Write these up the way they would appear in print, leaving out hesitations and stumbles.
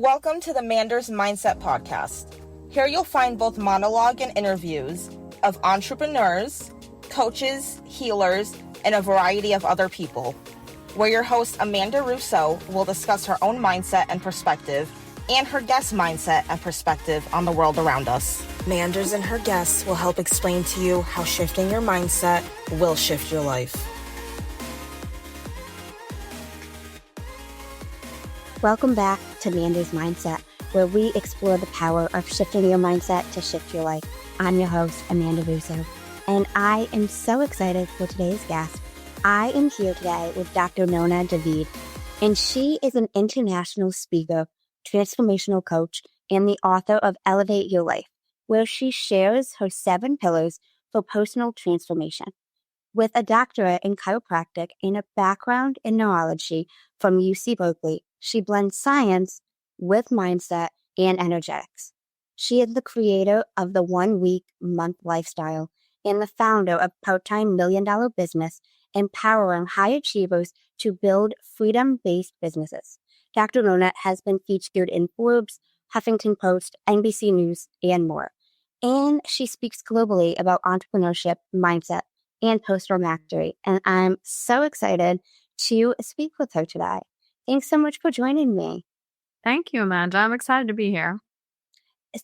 Welcome to the Manders Mindset podcast. Here you'll find both monologue and interviews of entrepreneurs, coaches, healers, and a variety of other people, where your host Amanda Russo will discuss her own mindset and perspective and her guest mindset and perspective on the world around us. Manders and her guests will help explain to you how shifting your mindset will shift your life. Welcome back to Manders Mindset, where we explore the power of shifting your mindset to shift your life. I'm your host, Amanda Russo, and I am so excited for today's guest. I am here today with Dr. Nona Djavid, and she is an international speaker, transformational coach, and the author of Elevate Your Life, where she shares her 7 pillars for personal transformation. With a doctorate in chiropractic and a background in neurology from UC Berkeley, she blends science with mindset and energetics. She is the creator of the 1 Week Month Lifestyle and the founder of part-time $1 million business, empowering high achievers to build freedom-based businesses. Dr. Nona has been featured in Forbes, Huffington Post, NBC News, and more. And she speaks globally about entrepreneurship, mindset, and personal mastery. And I'm so excited to speak with her today. Thanks so much for joining me. Thank you, Amanda. I'm excited to be here.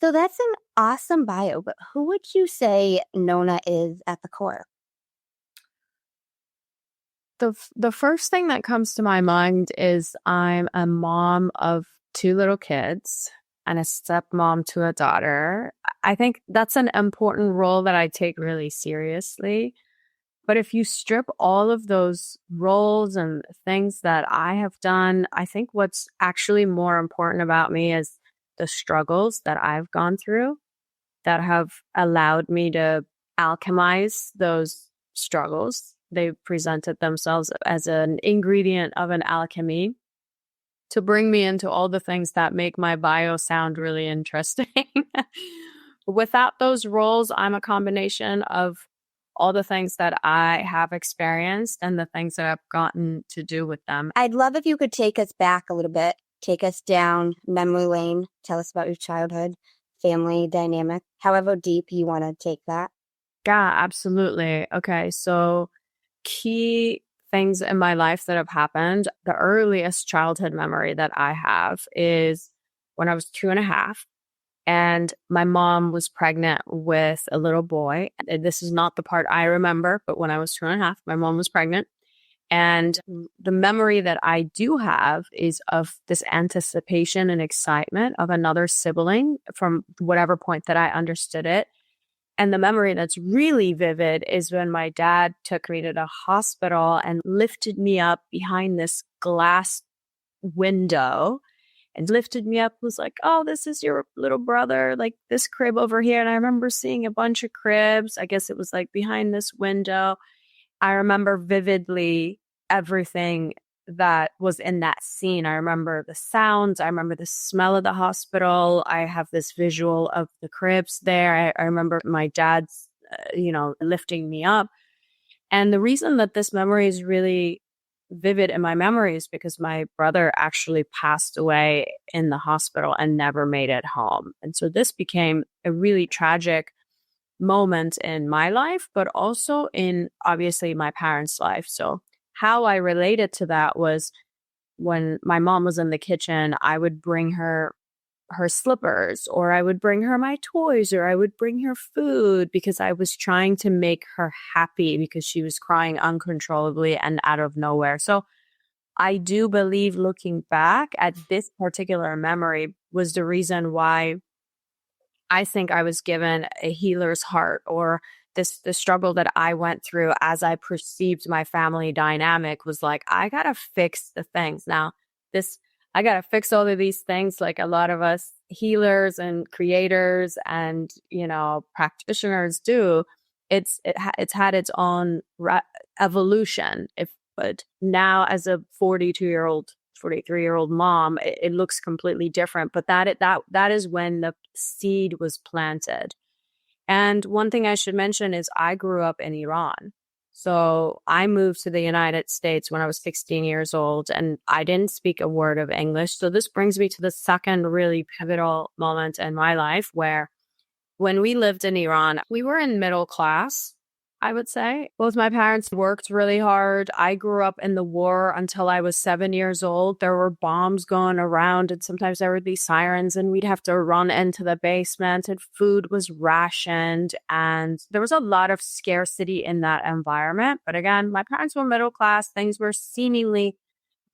So that's an awesome bio, but who would you say Nona is at the core? The first thing that comes to my mind is I'm a mom of 2 little kids and a stepmom to a daughter. I think that's an important role that I take really seriously. But if you strip all of those roles and things that I have done, I think what's actually more important about me is the struggles that I've gone through that have allowed me to alchemize those struggles. They presented themselves as an ingredient of an alchemy to bring me into all the things that make my bio sound really interesting. Without those roles, I'm a combination of all the things that I have experienced and the things that I've gotten to do with them. I'd love if you could take us back a little bit, take us down memory lane, tell us about your childhood, family dynamic, however deep you want to take that. Yeah, absolutely. Okay, so key things in my life that have happened. The earliest childhood memory that I have is when I was 2.5. And my mom was pregnant with a little boy. And this is not the part I remember, but when I was 2.5, my mom was pregnant. And the memory that I do have is of this anticipation and excitement of another sibling from whatever point that I understood it. And the memory that's really vivid is when my dad took me to the hospital and lifted me up behind this glass window and lifted me up, was like, oh, this is your little brother, like this crib over here. And I remember seeing a bunch of cribs. I guess it was like behind this window. I remember vividly everything that was in that scene. I remember the sounds. I remember the smell of the hospital. I have this visual of the cribs there. I remember my dad's, lifting me up. And the reason that this memory is really vivid in my memory is because my brother actually passed away in the hospital and never made it home. And so this became a really tragic moment in my life, but also in obviously my parents' life. So how I related to that was when my mom was in the kitchen, I would bring her slippers, or I would bring her my toys, or I would bring her food because I was trying to make her happy because she was crying uncontrollably and out of nowhere. So I do believe, looking back at this particular memory, was the reason why I think I was given a healer's heart, or the struggle that I went through as I perceived my family dynamic was like, I got to fix the things. Now, I got to fix all of these things like a lot of us healers and creators and, practitioners do. It's had its own evolution. But now as a 43-year-old mom, it looks completely different. But that is when the seed was planted. And one thing I should mention is I grew up in Iran. So I moved to the United States when I was 16 years old, and I didn't speak a word of English. So this brings me to the second really pivotal moment in my life where when we lived in Iran, we were in middle class, I would say. Both my parents worked really hard. I grew up in the war until I was 7 years old. There were bombs going around, and sometimes there would be sirens, and we'd have to run into the basement, and food was rationed. And there was a lot of scarcity in that environment. But again, my parents were middle class. Things were seemingly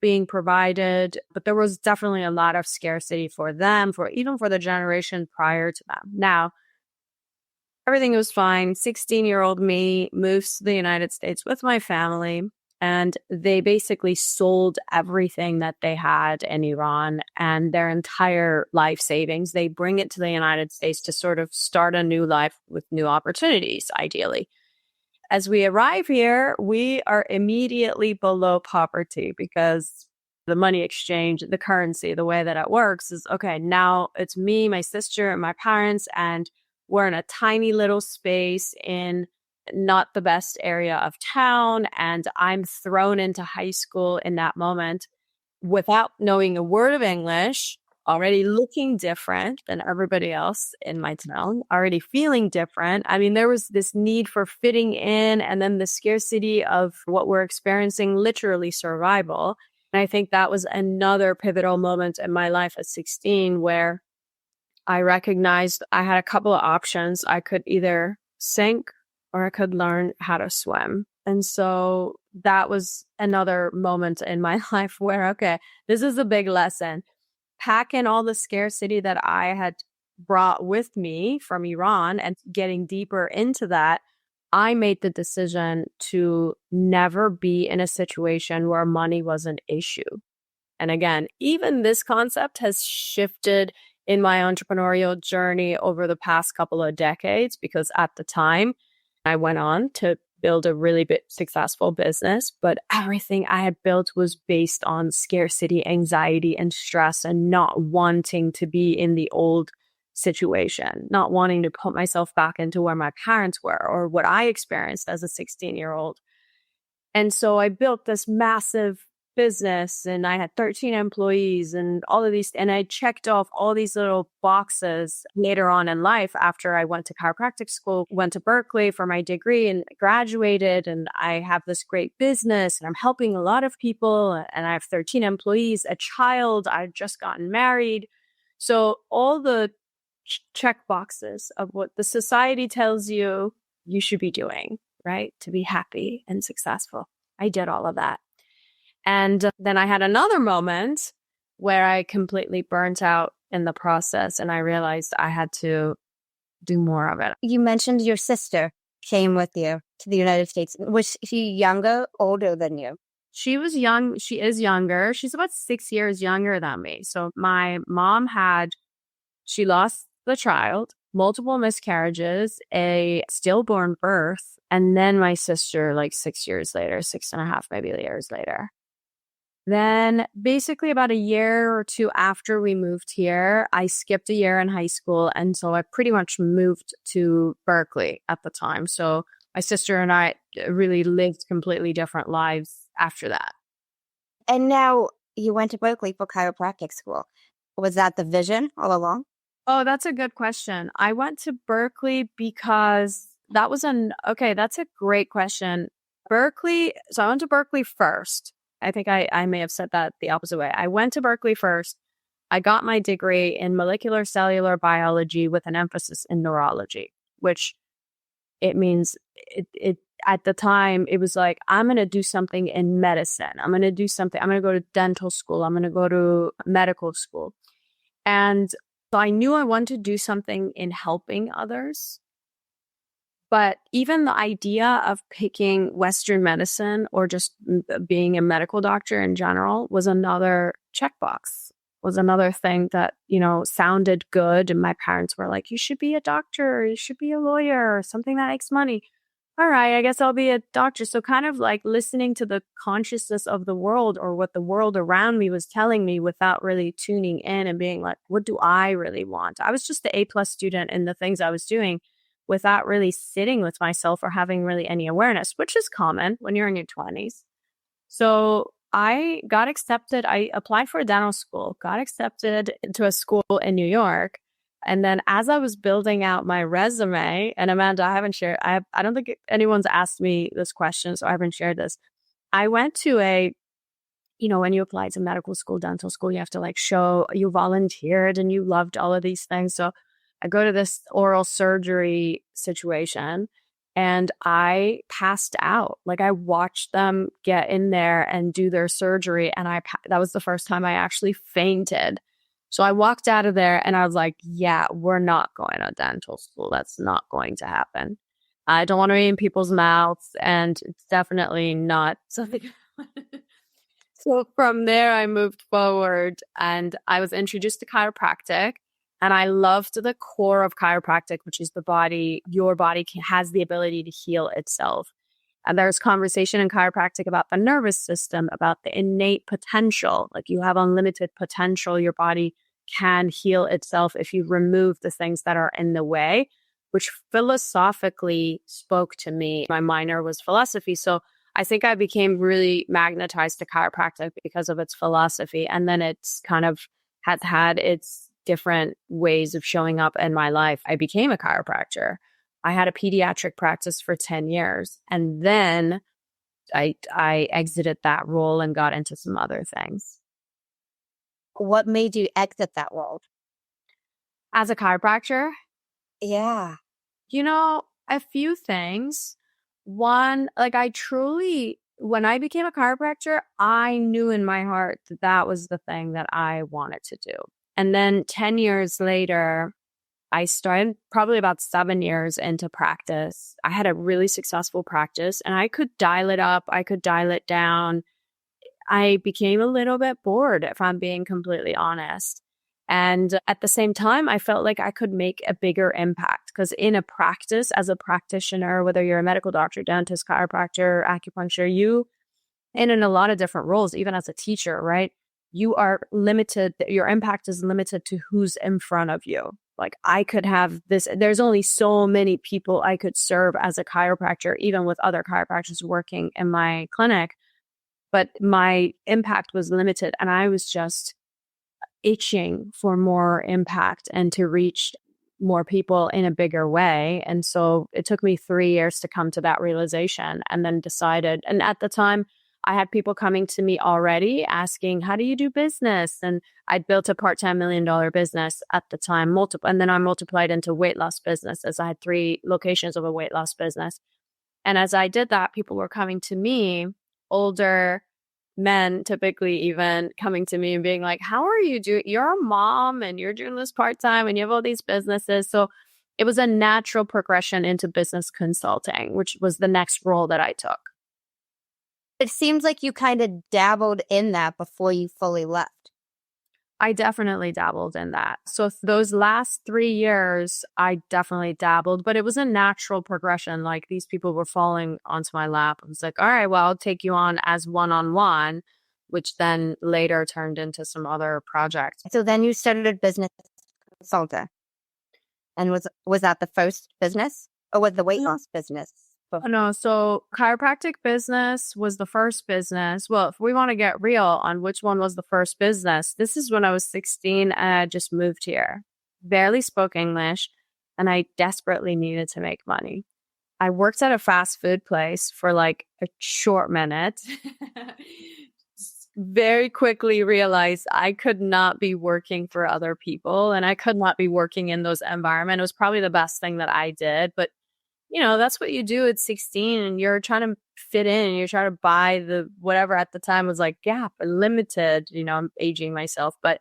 being provided, but there was definitely a lot of scarcity for them, even for the generation prior to them. Now, everything was fine. 16-year-old me moves to the United States with my family, and they basically sold everything that they had in Iran and their entire life savings. They bring it to the United States to sort of start a new life with new opportunities, ideally. As we arrive here, we are immediately below poverty because the money exchange, the currency, the way that it works is, okay, now it's me, my sister, and my parents, and we're in a tiny little space in not the best area of town. And I'm thrown into high school in that moment without knowing a word of English, already looking different than everybody else in my town, already feeling different. I mean, there was this need for fitting in, and then the scarcity of what we're experiencing, literally survival. And I think that was another pivotal moment in my life at 16 where I recognized I had a couple of options. I could either sink or I could learn how to swim. And so that was another moment in my life where, okay, this is a big lesson. Pack in all the scarcity that I had brought with me from Iran and getting deeper into that, I made the decision to never be in a situation where money was an issue. And again, even this concept has shifted in my entrepreneurial journey over the past couple of decades, because at the time I went on to build a really big successful business, but everything I had built was based on scarcity, anxiety, and stress, and not wanting to be in the old situation, not wanting to put myself back into where my parents were or what I experienced as a 16-year-old. And so I built this massive business, and I had 13 employees and all of these, and I checked off all these little boxes later on in life after I went to chiropractic school, went to Berkeley for my degree and graduated, and I have this great business and I'm helping a lot of people, and I have 13 employees, a child, I've just gotten married. So all the check boxes of what the society tells you should be doing, right? To be happy and successful. I did all of that. And then I had another moment where I completely burnt out in the process, and I realized I had to do more of it. You mentioned your sister came with you to the United States. Was she younger, older than you? She was young. She is younger. She's about 6 years younger than me. So my mom she lost the child, multiple miscarriages, a stillborn birth, and then my sister like 6 years later, 6.5 maybe years later. Then basically about a year or two after we moved here, I skipped a year in high school. And so I pretty much moved to Berkeley at the time. So my sister and I really lived completely different lives after that. And now you went to Berkeley for chiropractic school. Was that the vision all along? Oh, that's a good question. I went to Berkeley because that's a great question. So I went to Berkeley first. I think I may have said that the opposite way. I went to Berkeley first. I got my degree in molecular cellular biology with an emphasis in neurology, which it means it at the time, it was like, I'm going to do something in medicine. I'm going to go to dental school. I'm going to go to medical school. And so I knew I wanted to do something in helping others. But even the idea of picking Western medicine or just being a medical doctor in general was another checkbox, was another thing that, sounded good. And my parents were like, you should be a doctor, you should be a lawyer, or something that makes money. All right, I guess I'll be a doctor. So kind of like listening to the consciousness of the world or what the world around me was telling me without really tuning in and being like, what do I really want? I was just the A+ student in the things I was doing, without really sitting with myself or having really any awareness, which is common when you're in your 20s. So I got accepted. I applied for a dental school, got accepted into a school in New York. And then as I was building out my resume, and Amanda, I haven't shared, I don't think anyone's asked me this question, so I haven't shared this. I went to when you apply to medical school, dental school, you have to like show you volunteered and you loved all of these things. So I go to this oral surgery situation and I passed out. Like I watched them get in there and do their surgery. And that was the first time I actually fainted. So I walked out of there and I was like, yeah, we're not going to dental school. That's not going to happen. I don't want to be in people's mouths, and it's definitely not something. So from there, I moved forward and I was introduced to chiropractic, and I loved the core of chiropractic, which is your body has the ability to heal itself. And there's conversation in chiropractic about the nervous system, about the innate potential. Like you have unlimited potential. Your body can heal itself if you remove the things that are in the way, which philosophically spoke to me. My minor was philosophy. So I think I became really magnetized to chiropractic because of its philosophy. And then it's kind of has had its different ways of showing up in my life. I became a chiropractor. I had a pediatric practice for 10 years. And then I exited that role and got into some other things. What made you exit that role? As a chiropractor? Yeah. A few things. One, like when I became a chiropractor, I knew in my heart that was the thing that I wanted to do. And then 10 years later, I started probably about 7 years into practice. I had a really successful practice and I could dial it up. I could dial it down. I became a little bit bored, if I'm being completely honest. And at the same time, I felt like I could make a bigger impact because in a practice, as a practitioner, whether you're a medical doctor, dentist, chiropractor, acupuncture, and in a lot of different roles, even as a teacher, right? You are limited. Your impact is limited to who's in front of you. Like I could have this, there's only so many people I could serve as a chiropractor, even with other chiropractors working in my clinic. But my impact was limited and I was just itching for more impact and to reach more people in a bigger way. And so it took me 3 years to come to that realization and then decided. And at the time, I had people coming to me already asking, how do you do business? And I'd built a part-time $1 million business at the time, and then I multiplied into weight loss businesses. I had 3 locations of a weight loss business. And as I did that, people were coming to me, older men typically even coming to me and being like, how are you doing? You're a mom and you're doing this part-time and you have all these businesses. So it was a natural progression into business consulting, which was the next role that I took. It seems like you kind of dabbled in that before you fully left. I definitely dabbled in that. So those last 3 years, I definitely dabbled, but it was a natural progression. Like these people were falling onto my lap. I was like, all right, well, I'll take you on as one-on-one, which then later turned into some other projects. So then you started a business consultant. And was that the first business or was the weight loss business? No, so chiropractic business was the first business. Well, if we want to get real on which one was the first business, this is when I was 16 and I just moved here. Barely spoke English and I desperately needed to make money. I worked at a fast food place for like a short minute. Very quickly realized I could not be working for other people and I could not be working in those environments. It was probably the best thing that I did, but that's what you do at 16 and you're trying to fit in and you're trying to buy the whatever at the time was like Gap, limited, I'm aging myself, but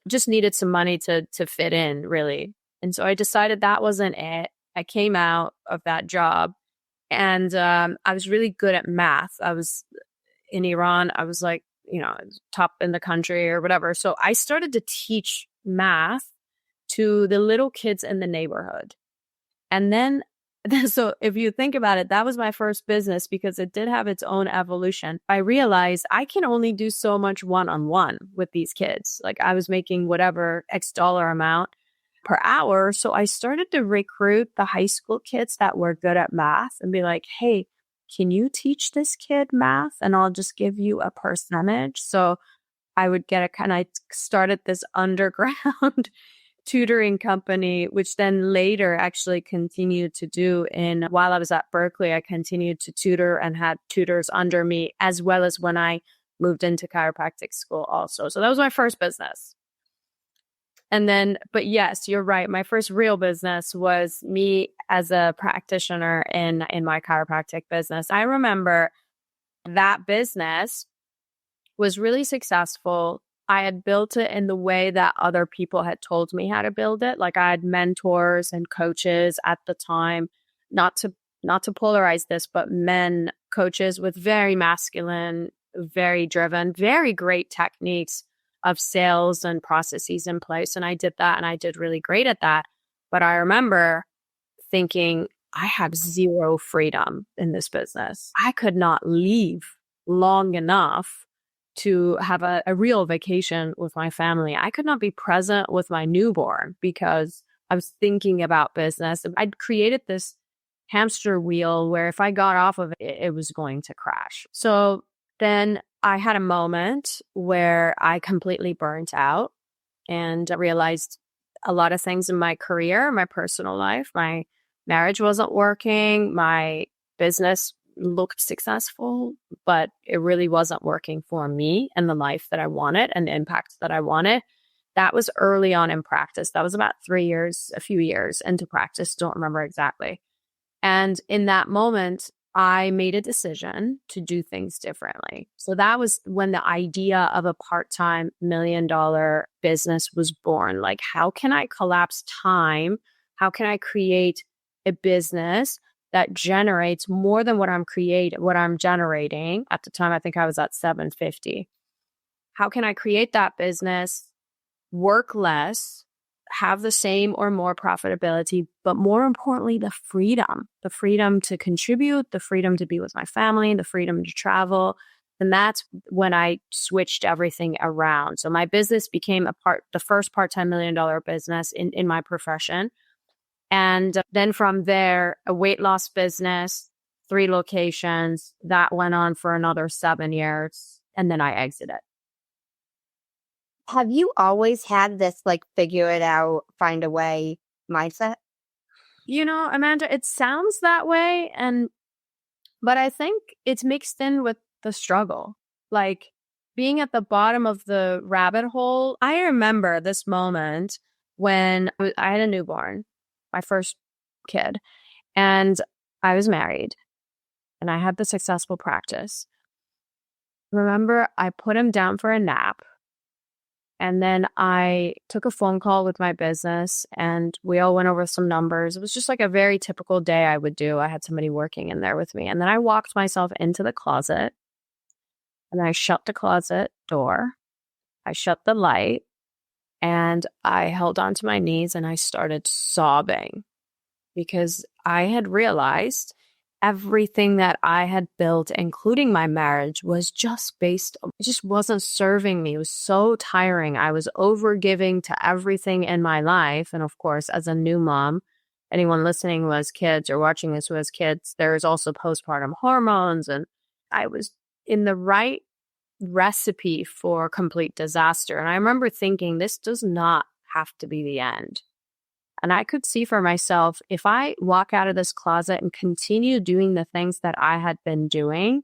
just needed some money to fit in really. And so I decided that wasn't it. I came out of that job and I was really good at math. I was in Iran. I was like, top in the country or whatever. So I started to teach math to the little kids in the neighborhood. And then so if you think about it, that was my first business because it did have its own evolution. I realized I can only do so much one-on-one with these kids. Like I was making whatever X dollar amount. per hour. So I started to recruit the high school kids that were good at math and be like, hey, can you teach this kid math? And I'll just give you a percentage. So I would get I started this underground tutoring company, which then later actually continued to do while I was at Berkeley, I continued to tutor and had tutors under me, as well as when I moved into chiropractic school also. So that was my first business. And then, but yes, you're right. My first real business was me as a practitioner in my chiropractic business. I remember that business was really successful. I had built it in the way that other people had told me how to build it. Like I had mentors and coaches at the time, not to polarize this, but men coaches with very masculine, very driven, very great techniques of sales and processes in place. And I did that and I did really great at that. But I remember thinking, I have zero freedom in this business. I could not leave long enough to have a real vacation with my family. I could not be present with my newborn because I was thinking about business. I'd created this hamster wheel where if I got off of it, it was going to crash. So then I had a moment where I completely burnt out and realized a lot of things in my career, my personal life. My marriage wasn't working. My business looked successful, but it really wasn't working for me and the life that I wanted and the impact that I wanted. That was early on in practice. That was about a few years into practice. Don't remember exactly. And in that moment, I made a decision to do things differently. So that was when the idea of a part-time $1 million business was born. Like, how can I collapse time? How can I create a business that generates more than what I'm generating? At the time, I think I was at 750. How can I create that business, work less, have the same or more profitability, but more importantly, the freedom to contribute, the freedom to be with my family, the freedom to travel. And that's when I switched everything around. So my business became the first part-time $1 million business in my profession. And then from there, a weight loss business, 3 locations, that went on for another 7 years. And then I exited. Have you always had this like figure it out, find a way mindset? You know, Amanda, it sounds that way. But I think it's mixed in with the struggle. Like being at the bottom of the rabbit hole. I remember this moment when I had a newborn, my first kid, and I was married and I had the successful practice. Remember, I put him down for a nap. And then I took a phone call with my business and we all went over some numbers. It was just like a very typical day I would do. I had somebody working in there with me. And then I walked myself into the closet and I shut the closet door. I shut the light and I held onto my knees and I started sobbing because I had realized everything that I had built, including my marriage, was just it just wasn't serving me. It was so tiring. I was overgiving to everything in my life. And of course, as a new mom, anyone listening who has kids or watching this who has kids, there's also postpartum hormones. And I was in the right recipe for complete disaster. And I remember thinking, this does not have to be the end. And I could see for myself, if I walk out of this closet and continue doing the things that I had been doing,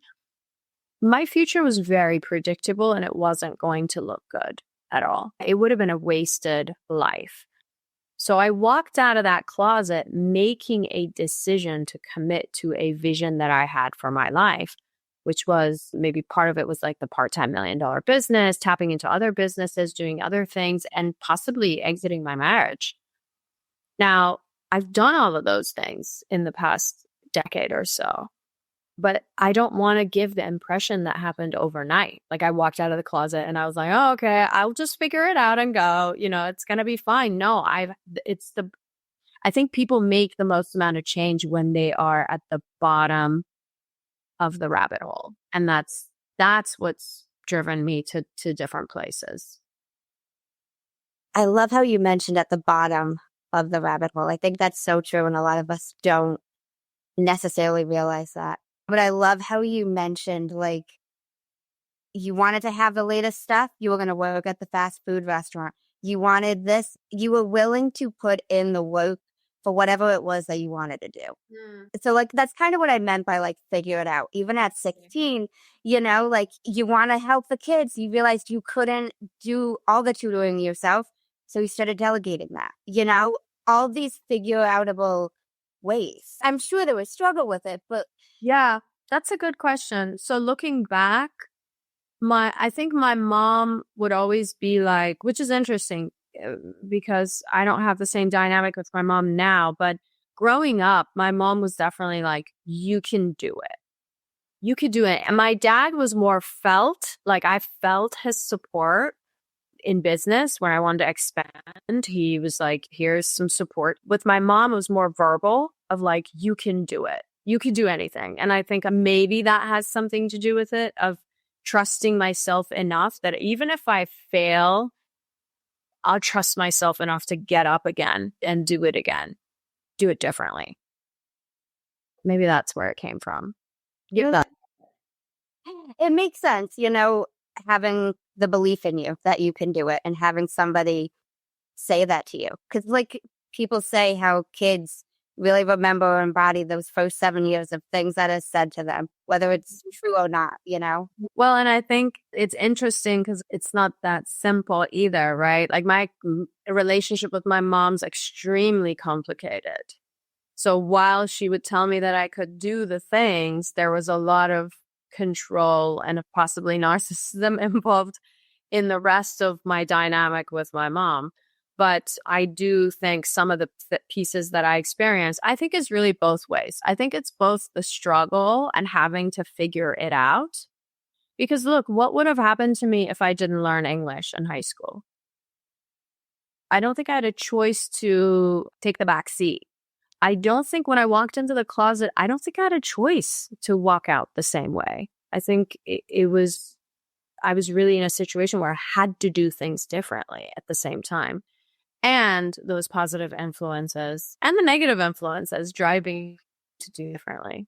my future was very predictable and it wasn't going to look good at all. It would have been a wasted life. So I walked out of that closet making a decision to commit to a vision that I had for my life, which was maybe part of it was like the part-time $1 million business, tapping into other businesses, doing other things, and possibly exiting my marriage. Now, I've done all of those things in the past decade or so, but I don't want to give the impression that happened overnight. Like I walked out of the closet and I was like, oh, okay, I'll just figure it out and go, it's going to be fine. No, I think people make the most amount of change when they are at the bottom of the rabbit hole. And that's what's driven me to different places. I love how you mentioned at the bottom of the rabbit hole. I think that's so true, and a lot of us don't necessarily realize that. But I love how you mentioned, like, you wanted to have the latest stuff, you were going to work at the fast food restaurant. You wanted this, you were willing to put in the work for whatever it was that you wanted to do. So, like, that's kind of what I meant by, like, figure it out. Even at 16, like, you want to help the kids. You realized you couldn't do all the tutoring yourself. So you started delegating that, all these figure outable ways. I'm sure there was struggle with it, but Yeah, that's a good question. So looking back, I think my mom would always be like, which is interesting because I don't have the same dynamic with my mom now, but growing up, my mom was definitely like, you can do it. You could do it. And my dad was more I felt his support in business when I wanted to expand. He was like, here's some support. With my mom, it was more verbal of like, you can do it. You can do anything. And I think maybe that has something to do with it, of trusting myself enough that even if I fail, I'll trust myself enough to get up again and do it again, do it differently. Maybe that's where it came from. it makes sense, having the belief in you that you can do it and having somebody say that to you. Because, like, people say how kids really remember or embody those first 7 years of things that are said to them, whether it's true or not, Well, and I think it's interesting because it's not that simple either, right? Like my relationship with my mom's extremely complicated. So while she would tell me that I could do the things, there was a lot of control and possibly narcissism involved in the rest of my dynamic with my mom. But I do think some of the pieces that I experienced, I think is really both ways. I think it's both the struggle and having to figure it out. Because look, what would have happened to me if I didn't learn English in high school? I don't think I had a choice to take the back seat. I don't think when I walked into the closet, I don't think I had a choice to walk out the same way. I think I was really in a situation where I had to do things differently at the same time. And those positive influences and the negative influences driving to do differently.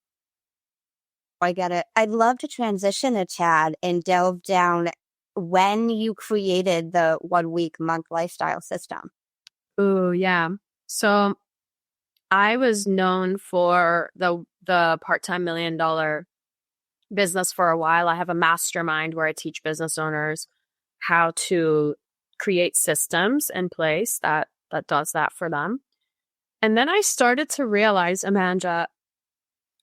I get it. I'd love to transition to Chad and delve down when you created the 1 week month lifestyle system. Oh, yeah. So I was known for the part-time $1 million business for a while. I have a mastermind where I teach business owners how to create systems in place that does that for them. And then I started to realize, Amanda,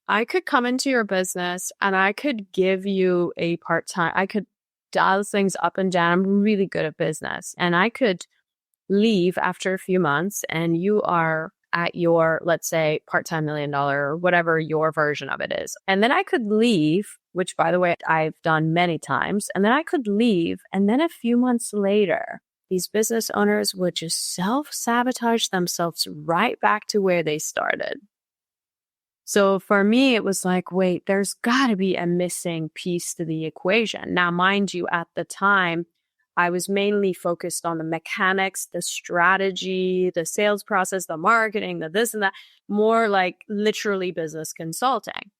I could come into your business and I could give you a part-time, I could dial things up and down. I'm really good at business. And I could leave after a few months and you are at your, let's say, part-time $1 million or whatever your version of it is. And then I could leave, which by the way, I've done many times. And then I could leave. And then a few months later, these business owners would just self-sabotage themselves right back to where they started. So for me, it was like, wait, there's got to be a missing piece to the equation. Now, mind you, at the time, I was mainly focused on the mechanics, the strategy, the sales process, the marketing, the this and that, more like literally business consulting.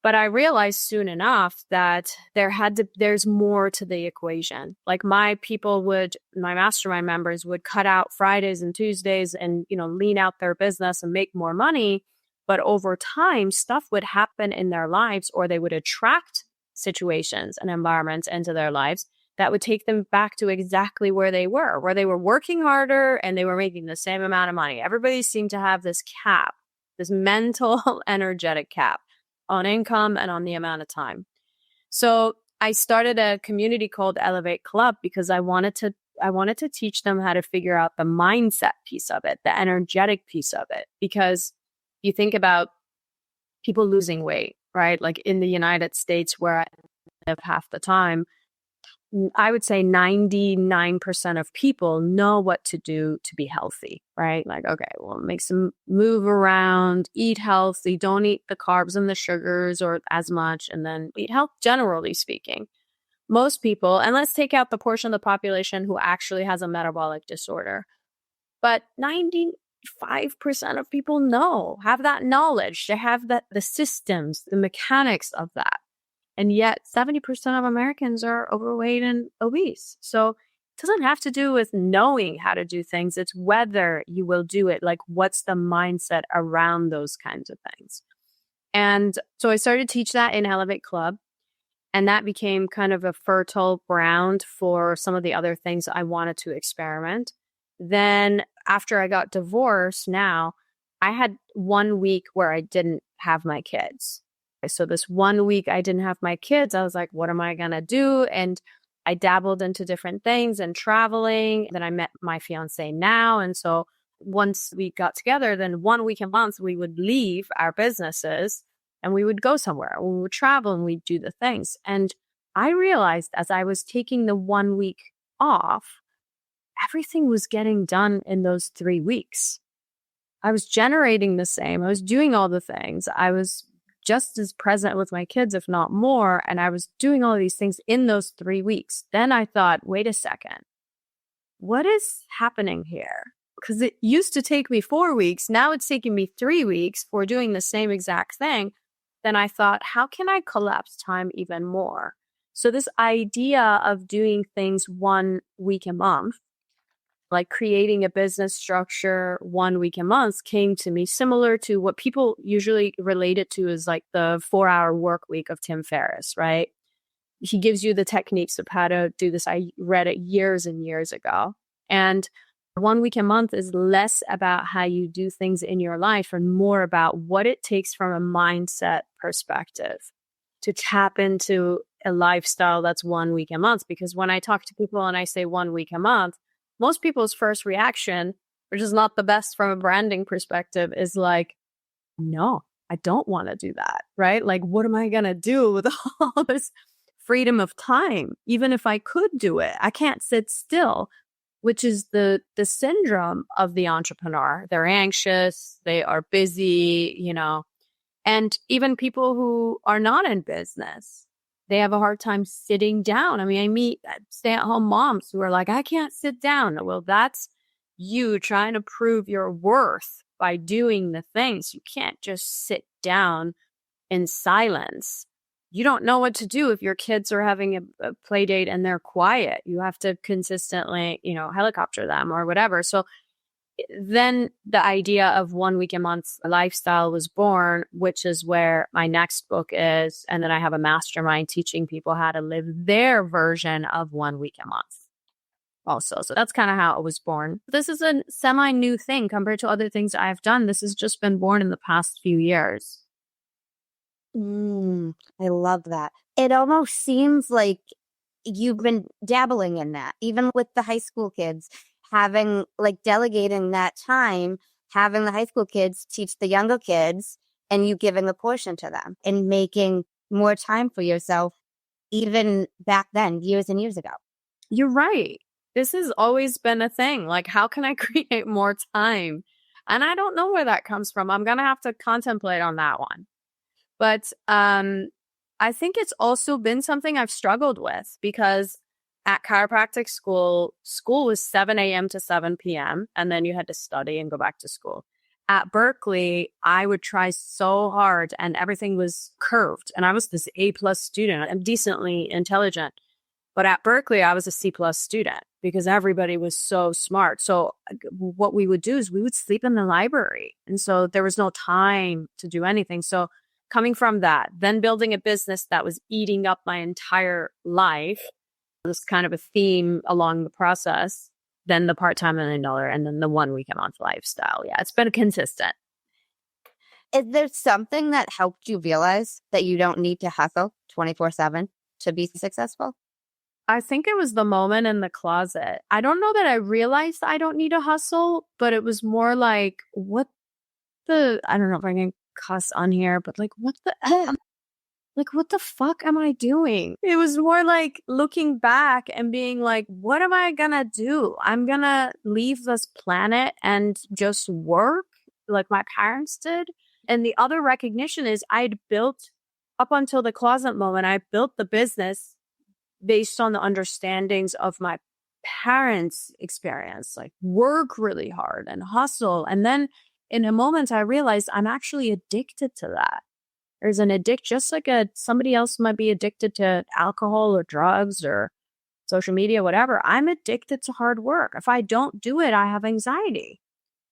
But I realized soon enough that there's more to the equation. Like my mastermind members would cut out Fridays and Tuesdays and, lean out their business and make more money. But over time, stuff would happen in their lives, or they would attract situations and environments into their lives that would take them back to exactly where they were working harder and they were making the same amount of money. Everybody seemed to have this cap, this mental, energetic cap on income and on the amount of time. So I started a community called Elevate Club because I wanted to teach them how to figure out the mindset piece of it, the energetic piece of it. Because you think about people losing weight, right? Like in the United States where I live half the time, I would say 99% of people know what to do to be healthy, right? Like, okay, well, make some move around, eat healthy, don't eat the carbs and the sugars or as much, and then eat health, generally speaking. Most people, and let's take out the portion of the population who actually has a metabolic disorder. But 95% of people have that knowledge. They have the systems, the mechanics of that. And yet 70% of Americans are overweight and obese. So it doesn't have to do with knowing how to do things. It's whether you will do it. Like, what's the mindset around those kinds of things? And so I started to teach that in Elevate Club. And that became kind of a fertile ground for some of the other things I wanted to experiment. Then after I got divorced, now I had 1 week where I didn't have my kids. So this 1 week I didn't have my kids, I was like, what am I going to do? And I dabbled into different things and traveling. Then I met my fiance now. And so once we got together, then 1 week a month, we would leave our businesses and we would go somewhere. We would travel and we'd do the things. And I realized as I was taking the 1 week off, everything was getting done in those 3 weeks. I was generating the same. I was doing all the things. I was just as present with my kids, if not more. And I was doing all these things in those 3 weeks. Then I thought, wait a second, what is happening here? Because it used to take me 4 weeks. Now it's taking me 3 weeks for doing the same exact thing. Then I thought, how can I collapse time even more? So this idea of doing things 1 week a month, like creating a business structure 1 week a month, came to me similar to what people usually relate it to as like the 4-hour work week of Tim Ferriss, right? He gives you the techniques of how to do this. I read it years and years ago. And 1 week a month is less about how you do things in your life and more about what it takes from a mindset perspective to tap into a lifestyle that's 1 week a month. Because when I talk to people and I say 1 week a month, most people's first reaction, which is not the best from a branding perspective, is like, no, I don't want to do that, right? Like, what am I going to do with all this freedom of time? Even if I could do it, I can't sit still, which is the syndrome of the entrepreneur. They're anxious, they are busy, and even people who are not in business, they have a hard time sitting down. I mean, I meet stay-at-home moms who are like, I can't sit down. Well, that's you trying to prove your worth by doing the things. You can't just sit down in silence. You don't know what to do if your kids are having a play date and they're quiet. You have to consistently, helicopter them or whatever. So then the idea of 1 week a month lifestyle was born, which is where my next book is. And then I have a mastermind teaching people how to live their version of 1 week a month also. So that's kind of how it was born. This is a semi-new thing compared to other things I've done. This has just been born in the past few years. I love that. It almost seems like you've been dabbling in that, even with the high school kids, having delegating that time, having the high school kids teach the younger kids and you giving a portion to them and making more time for yourself, even back then, years and years ago. You're right. This has always been a thing. Like, how can I create more time? And I don't know where that comes from. I'm going to have to contemplate on that one. But I think it's also been something I've struggled with because at chiropractic school was 7 a.m. to 7 p.m. And then you had to study and go back to school. At Berkeley, I would try so hard and everything was curved. And I was this A+ student. I'm decently intelligent. But at Berkeley, I was a C+ student because everybody was so smart. So what we would do is we would sleep in the library. And so there was no time to do anything. So coming from that, then building a business that was eating up my entire life, this kind of a theme along the process, then the part-time $1 million, and then the 1 week a month lifestyle. Yeah, it's been consistent. Is there something that helped you realize that you don't need to hustle 24/7 to be successful? I think it was the moment in the closet. I don't know that I realized I don't need to hustle, but it was more like, I don't know if I can cuss on here, but what the fuck am I doing? It was more like looking back and being like, what am I gonna do? I'm gonna leave this planet and just work like my parents did. And the other recognition is I'd built, up until the closet moment, I built the business based on the understandings of my parents experience, like work really hard and hustle. And then in a moment, I realized I'm actually addicted to that. There's an addict, just like somebody else might be addicted to alcohol or drugs or social media, whatever. I'm addicted to hard work. If I don't do it, I have anxiety.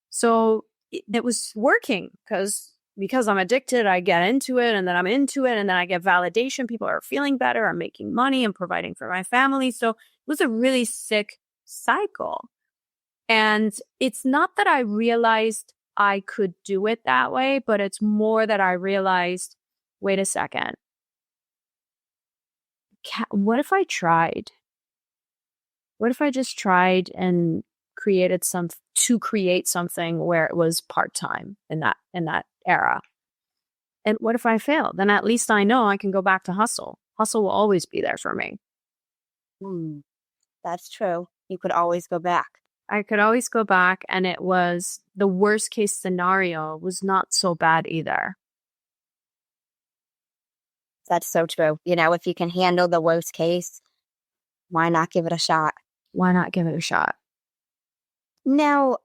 So it was working because I'm addicted, I get into it, and then I'm into it, and then I get validation. People are feeling better. I'm making money. I'm providing for my family. So it was a really sick cycle. And it's not that I realized I could do it that way, but it's more that I realized, wait a second. What if I tried? What if I just tried and create something where it was part-time in that era? And what if I fail? Then at least I know I can go back to hustle. Hustle will always be there for me. That's true. You could always go back. I could always go back, and it was the worst case scenario was not so bad either. That's so true. If you can handle the worst case, why not give it a shot? Why not give it a shot? Now,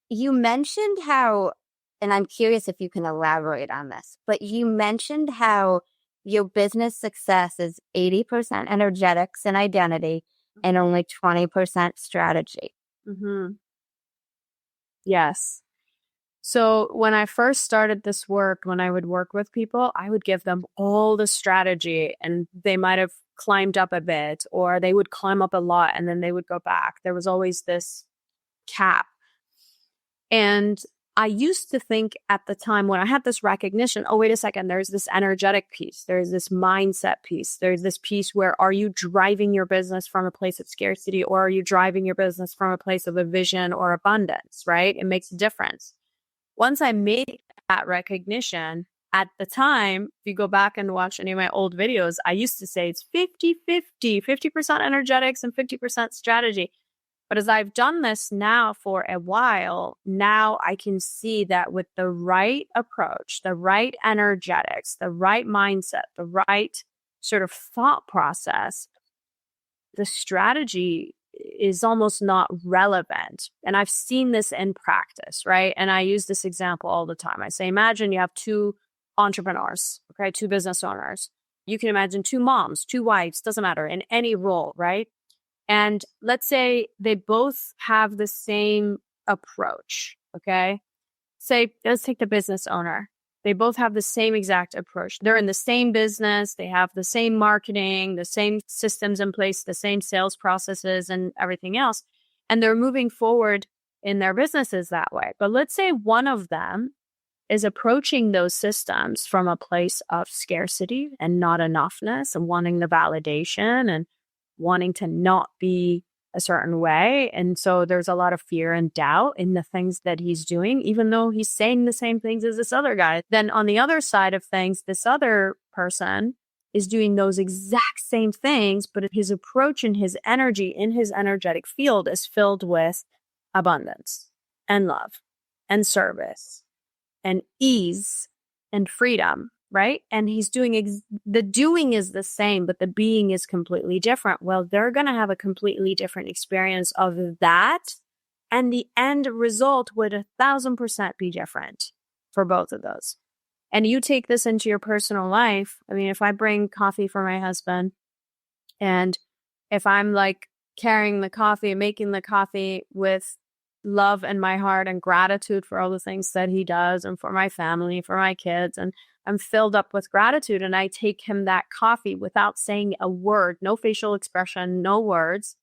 you mentioned how, and I'm curious if you can elaborate on this, but you mentioned how your business success is 80% energetics and identity and only 20% strategy. Mm-hmm. Yes. So when I first started this work, when I would work with people, I would give them all the strategy, and they might have climbed up a bit, or they would climb up a lot and then they would go back. There was always this cap. And I used to think at the time when I had this recognition, oh, wait a second, there's this energetic piece. There's this mindset piece. There's this piece where are you driving your business from a place of scarcity, or are you driving your business from a place of a vision or abundance, right? It makes a difference. Once I made that recognition, at the time, if you go back and watch any of my old videos, I used to say it's 50-50, 50% energetics and 50% strategy. But as I've done this now for a while, now I can see that with the right approach, the right energetics, the right mindset, the right sort of thought process, the strategy is almost not relevant. And I've seen this in practice, right? And I use this example all the time. I say, imagine you have two entrepreneurs, okay, two business owners. You can imagine two moms, two wives, doesn't matter, in any role, right? And let's say they both have the same approach, okay? Let's take the business owner. They both have the same exact approach. They're in the same business. They have the same marketing, the same systems in place, the same sales processes and everything else. And they're moving forward in their businesses that way. But let's say one of them is approaching those systems from a place of scarcity and not enoughness and wanting the validation and wanting to not be a certain way. And so there's a lot of fear and doubt in the things that he's doing, even though he's saying the same things as this other guy. Then on the other side of things, this other person is doing those exact same things, but his approach and his energy in his energetic field is filled with abundance and love and service and ease and freedom. Right? And he's doing, the doing is the same, but the being is completely different. Well, they're going to have a completely different experience of that. And the end result would 1,000% be different for both of those. And you take this into your personal life. I mean, if I bring coffee for my husband, and if I'm like carrying the coffee and making the coffee with love in my heart and gratitude for all the things that he does and for my family, for my kids, and I'm filled up with gratitude, and I take him that coffee without saying a word, no facial expression, no words.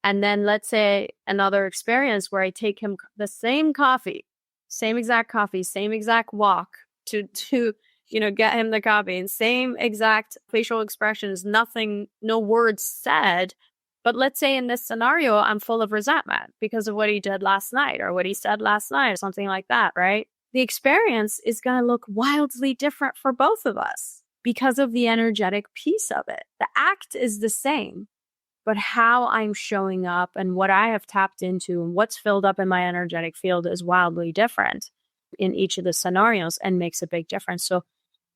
And then let's say another experience where I take him the same coffee, same exact walk to get him the coffee, and same exact facial expressions, nothing, no words said. But let's say in this scenario, I'm full of resentment because of what he did last night or what he said last night or something like that, right? The experience is going to look wildly different for both of us because of the energetic piece of it. The act is the same, but how I'm showing up and what I have tapped into and what's filled up in my energetic field is wildly different in each of the scenarios and makes a big difference. So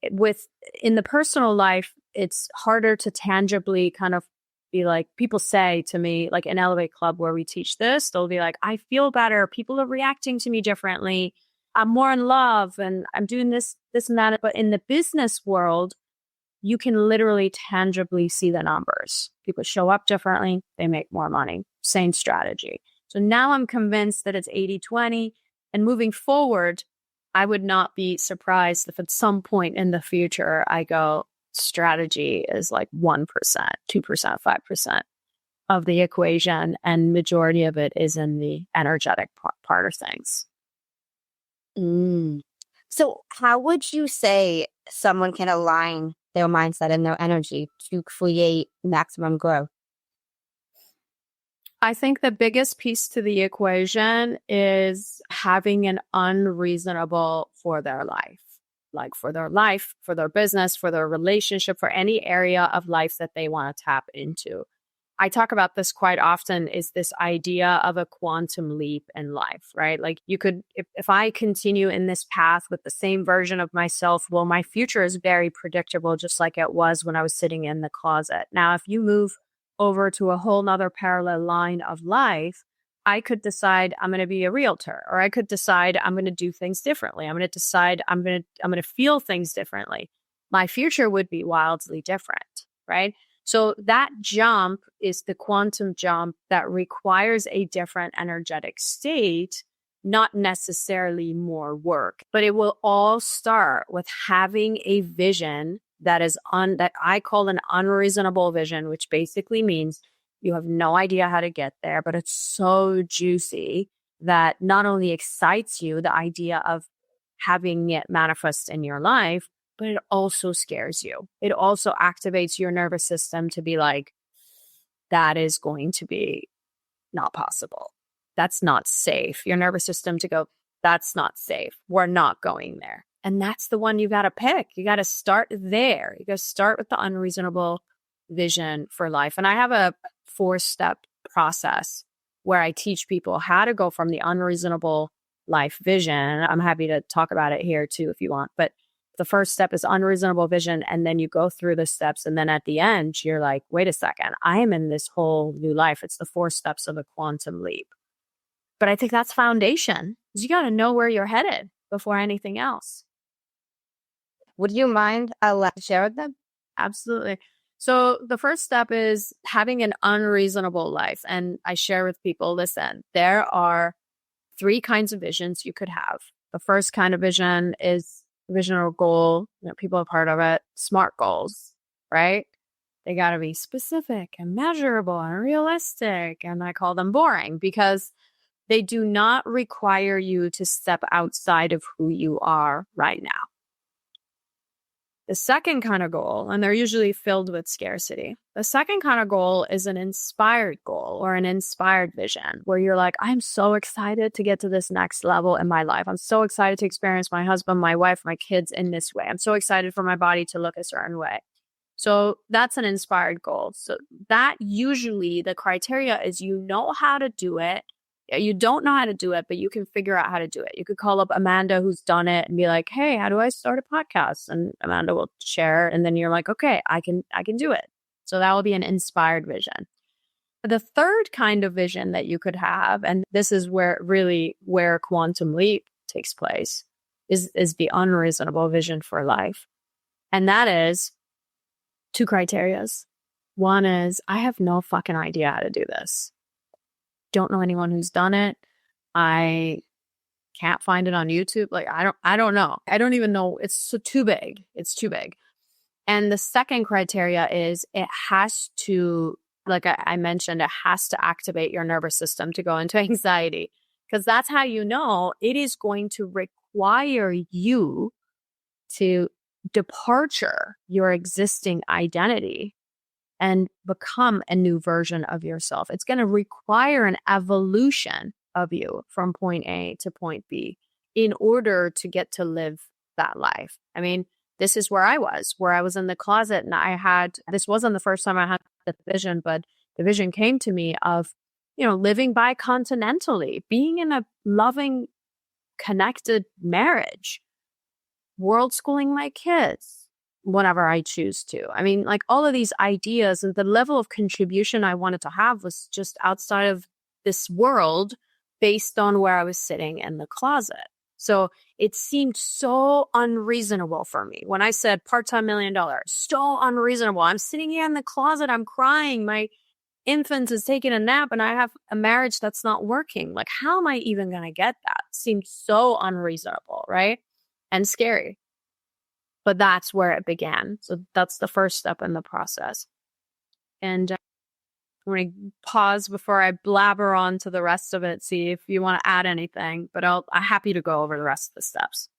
in the personal life, it's harder to tangibly kind of be like, people say to me, like in Elevate Club where we teach this, they'll be like, I feel better. People are reacting to me differently. I'm more in love and I'm doing this and that. But in the business world, you can literally tangibly see the numbers. People show up differently. They make more money. Same strategy. So now I'm convinced that it's 80-20. And moving forward, I would not be surprised if at some point in the future, I go, strategy is like 1%, 2%, 5% of the equation. And majority of it is in the energetic part of things. So how would you say someone can align their mindset and their energy to create maximum growth? I think the biggest piece to the equation is having an unreasonable for their life, like for their life, for their business, for their relationship, for any area of life that they want to tap into. I talk about this quite often, is this idea of a quantum leap in life, right? Like you could, if I continue in this path with the same version of myself, well, my future is very predictable, just like it was when I was sitting in the closet. Now, if you move over to a whole nother parallel line of life, I could decide I'm going to be a realtor, or I could decide I'm going to do things differently. I'm going to decide I'm going to feel things differently. My future would be wildly different, right? So that jump is the quantum jump that requires a different energetic state, not necessarily more work, but it will all start with having a vision that is that I call an unreasonable vision, which basically means you have no idea how to get there, but it's so juicy that not only excites you, the idea of having it manifest in your life, but it also scares you. It also activates your nervous system to be like, that is going to be not possible. That's not safe. Your nervous system to go, that's not safe. We're not going there. And that's the one you got to pick. You got to start there. You got to start with the unreasonable vision for life. And I have a 4-step process where I teach people how to go from the unreasonable life vision. I'm happy to talk about it here too, if you want. But the first step is unreasonable vision. And then you go through the steps. And then at the end, you're like, wait a second, I am in this whole new life. It's the 4 steps of a quantum leap. But I think that's foundation. Is you got to know where you're headed before anything else. Would you mind sharing them? Absolutely. So the first step is having an unreasonable life. And I share with people, listen, there are 3 kinds of visions you could have. The first kind of vision is vision or goal. People have heard of it. SMART goals, right? They got to be specific and measurable and realistic. And I call them boring because they do not require you to step outside of who you are right now. The second kind of goal, and they're usually filled with scarcity. The second kind of goal is an inspired goal or an inspired vision where you're like, I'm so excited to get to this next level in my life. I'm so excited to experience my husband, my wife, my kids in this way. I'm so excited for my body to look a certain way. So that's an inspired goal. So that usually the criteria is you know how to do it. You don't know how to do it, but you can figure out how to do it. You could call up Amanda who's done it and be like, hey, how do I start a podcast? And Amanda will share. And then you're like, okay, I can do it. So that will be an inspired vision. The third kind of vision that you could have, and this is where quantum leap takes place, is the unreasonable vision for life. And that is 2 criterias. One is, I have no fucking idea how to do this. Don't know anyone who's done it. I can't find it on YouTube. Like, I don't know. I don't even know. It's so too big. It's too big. And the second criteria is it has to, like I mentioned, it has to activate your nervous system to go into anxiety, because that's how you know it is going to require you to departure your existing identity and become a new version of yourself. It's going to require an evolution of you from point A to point B in order to get to live that life. I mean, this is where I was in the closet, and this wasn't the first time I had the vision, but the vision came to me of, living bicontinentally, being in a loving, connected marriage, world schooling my kids, whenever I choose to. I mean, like all of these ideas and the level of contribution I wanted to have was just outside of this world based on where I was sitting in the closet. So it seemed so unreasonable for me when I said part-time $1 million, so unreasonable. I'm sitting here in the closet, I'm crying. My infant is taking a nap and I have a marriage that's not working. Like, how am I even going to get that? It seemed so unreasonable, right? And scary. But that's where it began. So that's the first step in the process. And I'm going to pause before I blabber on to the rest of it, see if you want to add anything, but I'm happy to go over the rest of the steps.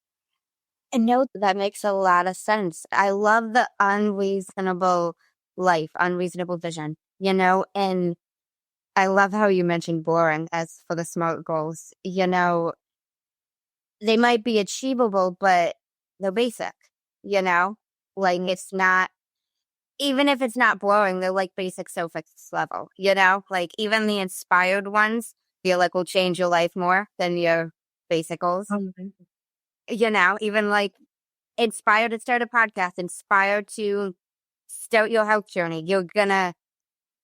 And no, that makes a lot of sense. I love the unreasonable life, unreasonable vision, and I love how you mentioned boring as for the SMART goals. They might be achievable, but they're basic, like it's not, even if it's not boring, they're like basic surface level, like even the inspired ones feel like will change your life more than your basic goals. Even like inspired to start a podcast, inspired to start your health journey, you're gonna,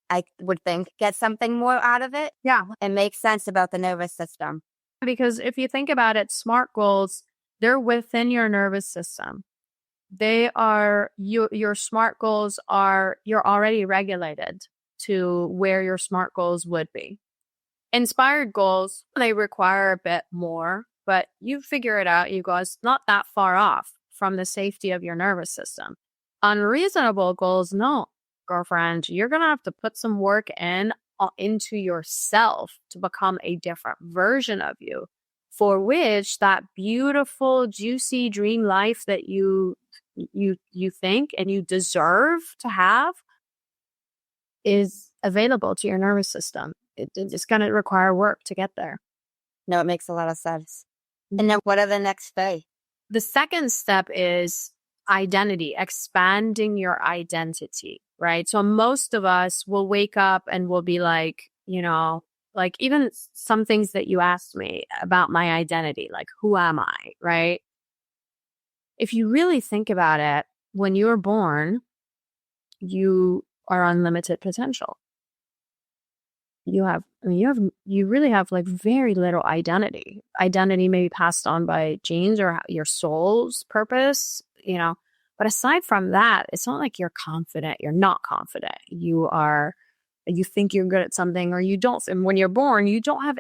I would think, get something more out of it. Yeah. It makes sense about the nervous system. Because if you think about it, SMART goals, they're within your nervous system. They are, your SMART goals are, you're already regulated to where your SMART goals would be. Inspired goals, they require a bit more, but you figure it out, you guys, not that far off from the safety of your nervous system. Unreasonable goals, no, girlfriend, you're going to have to put some work into yourself to become a different version of you, for which that beautiful, juicy dream life that you think and you deserve to have is available to your nervous system. It's going to require work to get there. No, it makes a lot of sense. And then what are the next phase? The second step is identity, expanding your identity, right? So most of us will wake up and will be like, like even some things that you asked me about my identity, like who am I, right? If you really think about it, when you were born, you are unlimited potential. You really have like very little identity. Identity may be passed on by genes or your soul's purpose, but aside from that, it's not like you're confident. You're not confident. You think you're good at something or you don't. And when you're born, you don't have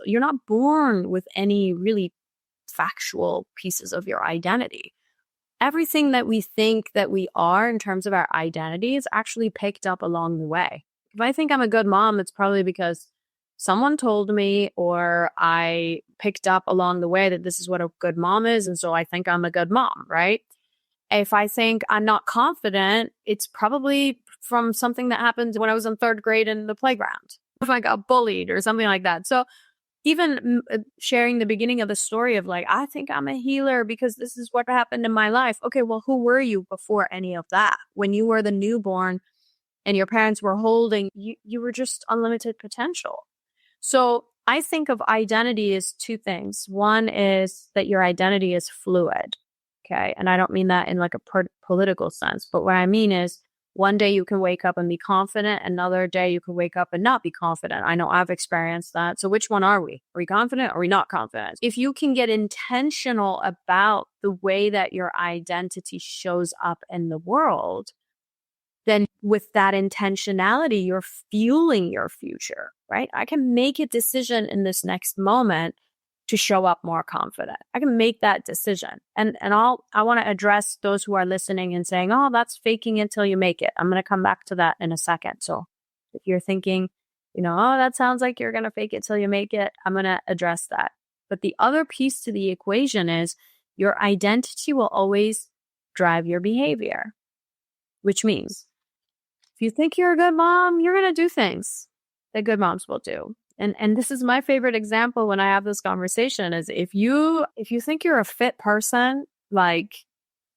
you're not born with any really factual pieces of your identity. Everything that we think that we are in terms of our identity is actually picked up along the way. If I think I'm a good mom, it's probably because someone told me or I picked up along the way that this is what a good mom is. And so I think I'm a good mom, right? If I think I'm not confident, it's probably from something that happened when I was in third grade in the playground. If I got bullied or something like that. So even sharing the beginning of the story of like, I think I'm a healer because this is what happened in my life. Okay, well, who were you before any of that? When you were the newborn and your parents were holding, you were just unlimited potential. So I think of identity as two things. One is that your identity is fluid. Okay. And I don't mean that in like a political sense, but what I mean is one day you can wake up and be confident. Another day you can wake up and not be confident. I know I've experienced that. So which one are we? Are we confident or are we not confident? If you can get intentional about the way that your identity shows up in the world, then with that intentionality, you're fueling your future, right? I can make a decision in this next moment to show up more confident. I can make that decision. And I want to address those who are listening and saying, oh, that's faking it till you make it. I'm going to come back to that in a second. So if you're thinking, oh, that sounds like you're going to fake it till you make it, I'm going to address that. But the other piece to the equation is your identity will always drive your behavior, which means if you think you're a good mom, you're going to do things that good moms will do. And this is my favorite example when I have this conversation is if you think you're a fit person, like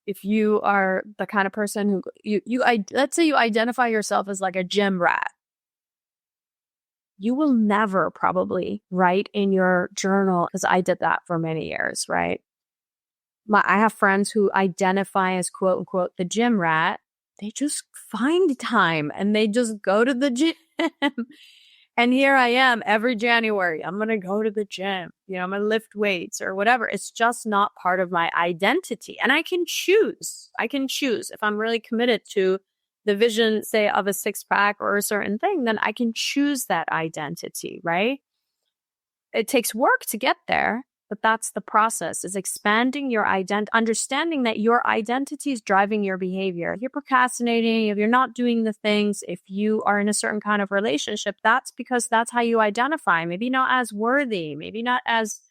if you are the kind of person who let's say you identify yourself as like a gym rat, you will never probably write in your journal, because I did that for many years, right? I have friends who identify as quote unquote the gym rat. They just find time and they just go to the gym. And here I am every January. I'm going to go to the gym. I'm going to lift weights or whatever. It's just not part of my identity. And I can choose. If I'm really committed to the vision, say, of a six-pack or a certain thing, then I can choose that identity, right? It takes work to get there, but that's the process, is expanding your understanding that your identity is driving your behavior. If you're procrastinating, if you're not doing the things, if you are in a certain kind of relationship, that's because that's how you identify. Maybe not as worthy, maybe not as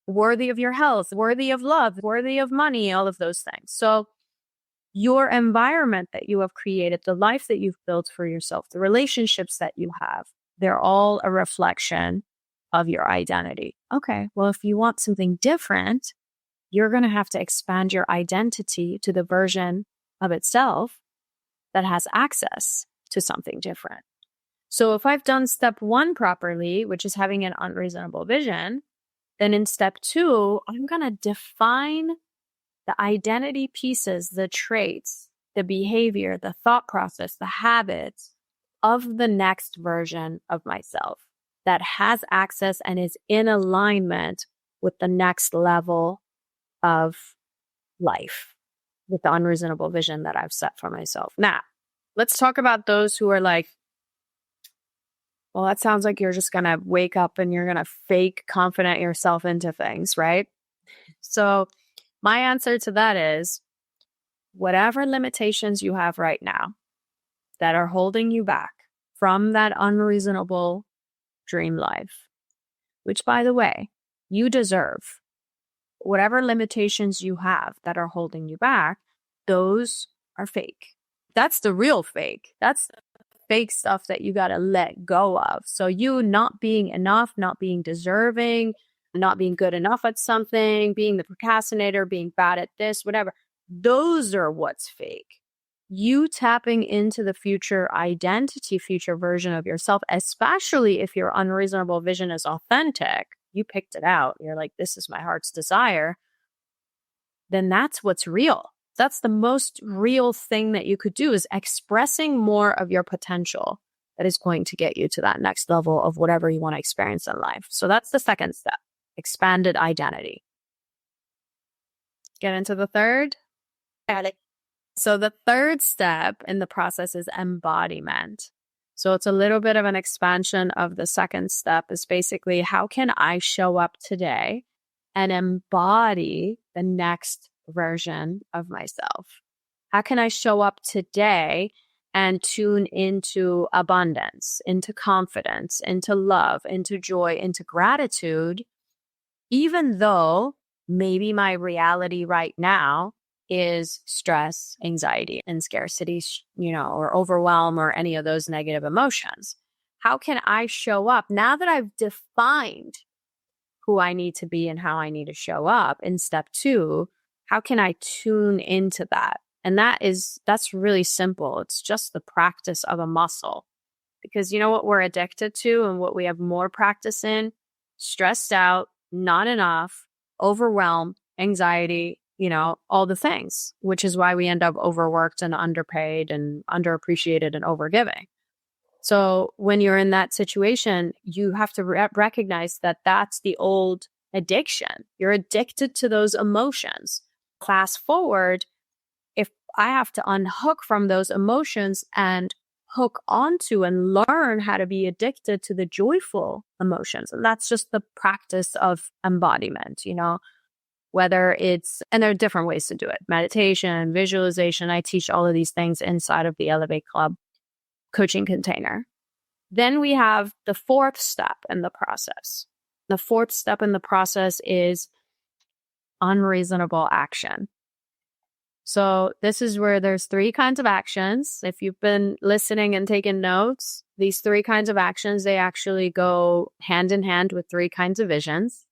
worthy of your health, worthy of love, worthy of money, all of those things. So your environment that you have created, the life that you've built for yourself, the relationships that you have, they're all a reflection of your identity. Okay, well, if you want something different, you're going to have to expand your identity to the version of itself that has access to something different. So if I've done step 1 properly, which is having an unreasonable vision, then in step 2, I'm going to define the identity pieces, the traits, the behavior, the thought process, the habits of the next version of myself that has access and is in alignment with the next level of life, with the unreasonable vision that I've set for myself. Now, let's talk about those who are like, well, that sounds like you're just going to wake up and you're going to fake confident yourself into things, right? So my answer to that is, whatever limitations you have right now that are holding you back from that unreasonable dream life, which, by the way, you deserve. Whatever limitations you have that are holding you back, those are fake. That's the real fake. That's the fake stuff that you got to let go of. So you not being enough, not being deserving, not being good enough at something, being the procrastinator, being bad at this, whatever, those are what's fake. You tapping into the future identity, future version of yourself, especially if your unreasonable vision is authentic, you picked it out, you're like, this is my heart's desire, then that's what's real. That's the most real thing that you could do, is expressing more of your potential that is going to get you to that next level of whatever you want to experience in life. So that's the second step, expanded identity. Get into the third? Got it. So the third step in the process is embodiment. So it's a little bit of an expansion of the second step, is basically, how can I show up today and embody the next version of myself? How can I show up today and tune into abundance, into confidence, into love, into joy, into gratitude, even though maybe my reality right now is stress, anxiety, and scarcity, or overwhelm, or any of those negative emotions? How can I show up now that I've defined who I need to be and how I need to show up in step 2? How can I tune into that? And that's really simple. It's just the practice of a muscle. Because you know what we're addicted to and what we have more practice in? Stressed out, not enough, overwhelmed, anxiety, all the things, which is why we end up overworked and underpaid and underappreciated and overgiving. So when you're in that situation, you have to recognize that that's the old addiction. You're addicted to those emotions. Fast forward, if I have to unhook from those emotions and hook onto and learn how to be addicted to the joyful emotions, and that's just the practice of embodiment, whether it's, and there are different ways to do it, meditation, visualization. I teach all of these things inside of the Elevate Club coaching container. Then we have the fourth step in the process. The fourth step in the process is unreasonable action. So this is where there's 3 kinds of actions. If you've been listening and taking notes, these 3 kinds of actions, they actually go hand in hand with 3 kinds of visions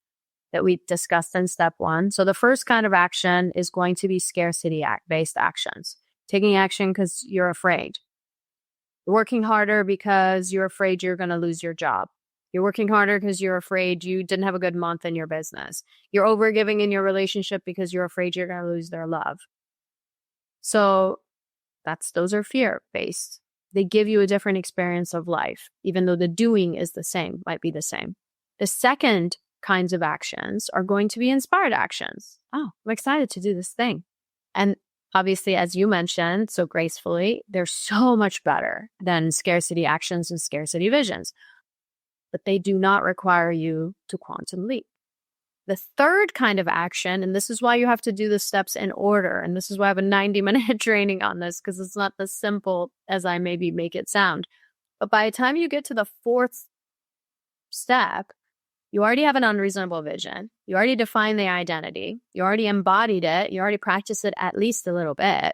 that we discussed in step 1. So the first kind of action is going to be scarcity-based actions. Taking action because you're afraid. Working harder because you're afraid you're going to lose your job. You're working harder because you're afraid you didn't have a good month in your business. You're overgiving in your relationship because you're afraid you're going to lose their love. So those are fear-based. They give you a different experience of life, even though the doing is the same, might be the same. The second kinds of actions are going to be inspired actions. Oh, I'm excited to do this thing. And obviously, as you mentioned so gracefully, they're so much better than scarcity actions and scarcity visions. But they do not require you to quantum leap. The third kind of action, and this is why you have to do the steps in order, and this is why I have a 90-minute training on this, because it's not as simple as I maybe make it sound. But by the time you get to the fourth step, you already have an unreasonable vision. You already defined the identity. You already embodied it. You already practiced it at least a little bit.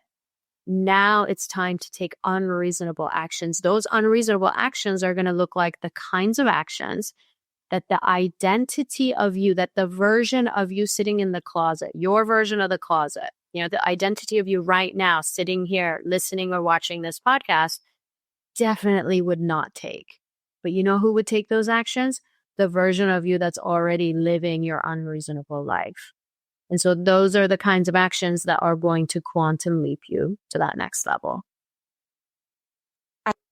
Now it's time to take unreasonable actions. Those unreasonable actions are going to look like the kinds of actions that the identity of you, that the version of you sitting in the closet, your version of the closet, the identity of you right now sitting here listening or watching this podcast definitely would not take. But you know who would take those actions? The version of you that's already living your unreasonable life. And so those are the kinds of actions that are going to quantum leap you to that next level.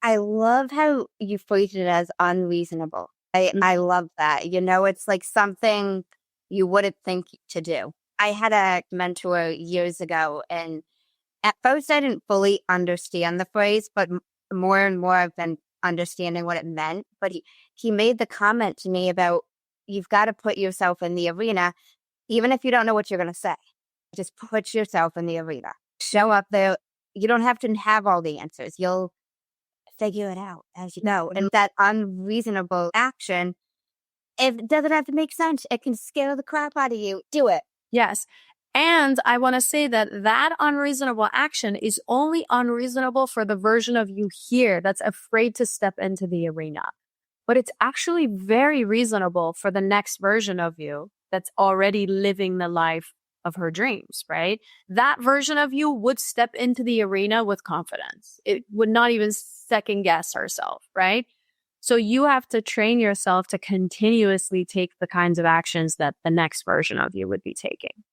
I love how you phrased it as unreasonable. I love that. It's like something you wouldn't think to do. I had a mentor years ago, and at first I didn't fully understand the phrase, but more and more I've been understanding what it meant. But he made the comment to me about, you've got to put yourself in the arena, even if you don't know what you're going to say. Just put yourself in the arena. Show up there. You don't have to have all the answers. You'll figure it out as you know. And that unreasonable action, if it doesn't have to make sense, it can scare the crap out of you. Do it. Yes. And I want to say that unreasonable action is only unreasonable for the version of you here that's afraid to step into the arena. But it's actually very reasonable for the next version of you that's already living the life of her dreams, right? That version of you would step into the arena with confidence. It would not even second guess herself, right? So you have to train yourself to continuously take the kinds of actions that the next version of you would be taking.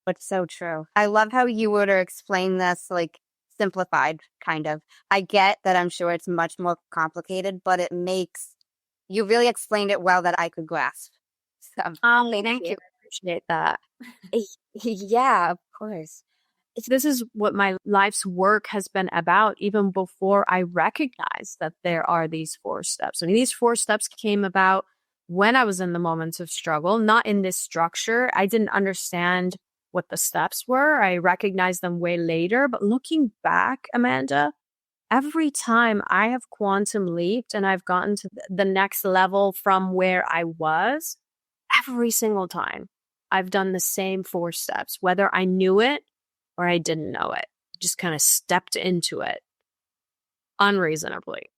It's so true. I love how you were to explain this, like simplified, kind of. I get that I'm sure it's much more complicated, but you really explained it well that I could grasp. So, thank you. I appreciate that. Yeah, of course. This is what my life's work has been about, even before I recognized that there are these 4 steps. I mean, these 4 steps came about when I was in the moments of struggle, not in this structure. I didn't understand what the steps were. I recognized them way later. But looking back, Amanda, every time I have quantum leaped and I've gotten to the next level from where I was, every single time I've done the same 4 steps, whether I knew it or I didn't know it. Just kind of stepped into it unreasonably.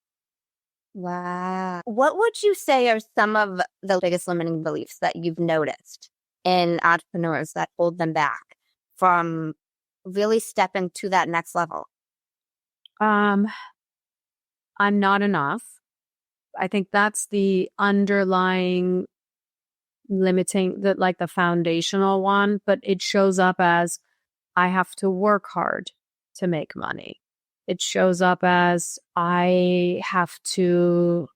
Wow. What would you say are some of the biggest limiting beliefs that you've noticed in entrepreneurs that hold them back from really stepping to that next level? I'm not enough. I think that's the underlying limiting, the foundational one, but it shows up as I have to work hard to make money. It shows up as I have to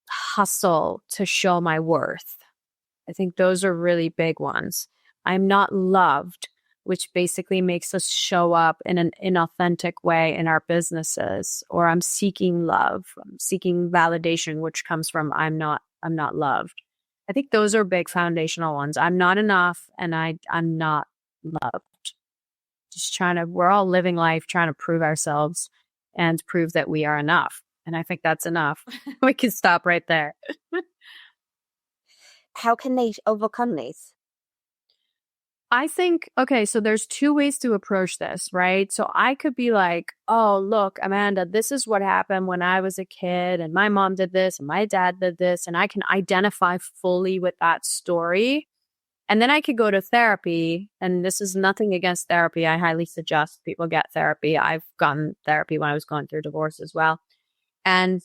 hustle to show my worth. I think those are really big ones. I'm not loved, which basically makes us show up in an inauthentic way in our businesses, or I'm seeking love, I'm seeking validation, which comes from I'm not loved. I think those are big foundational ones. I'm not enough, and I'm not loved. We're all living life trying to prove ourselves and prove that we are enough. And I think that's enough. We can stop right there. How can they overcome these? I think, okay, so there's 2 ways to approach this, right? So I could be like, oh, look, Amanda, this is what happened when I was a kid, and my mom did this, and my dad did this, and I can identify fully with that story. And then I could go to therapy, and this is nothing against therapy. I highly suggest people get therapy. I've gotten therapy when I was going through divorce as well. And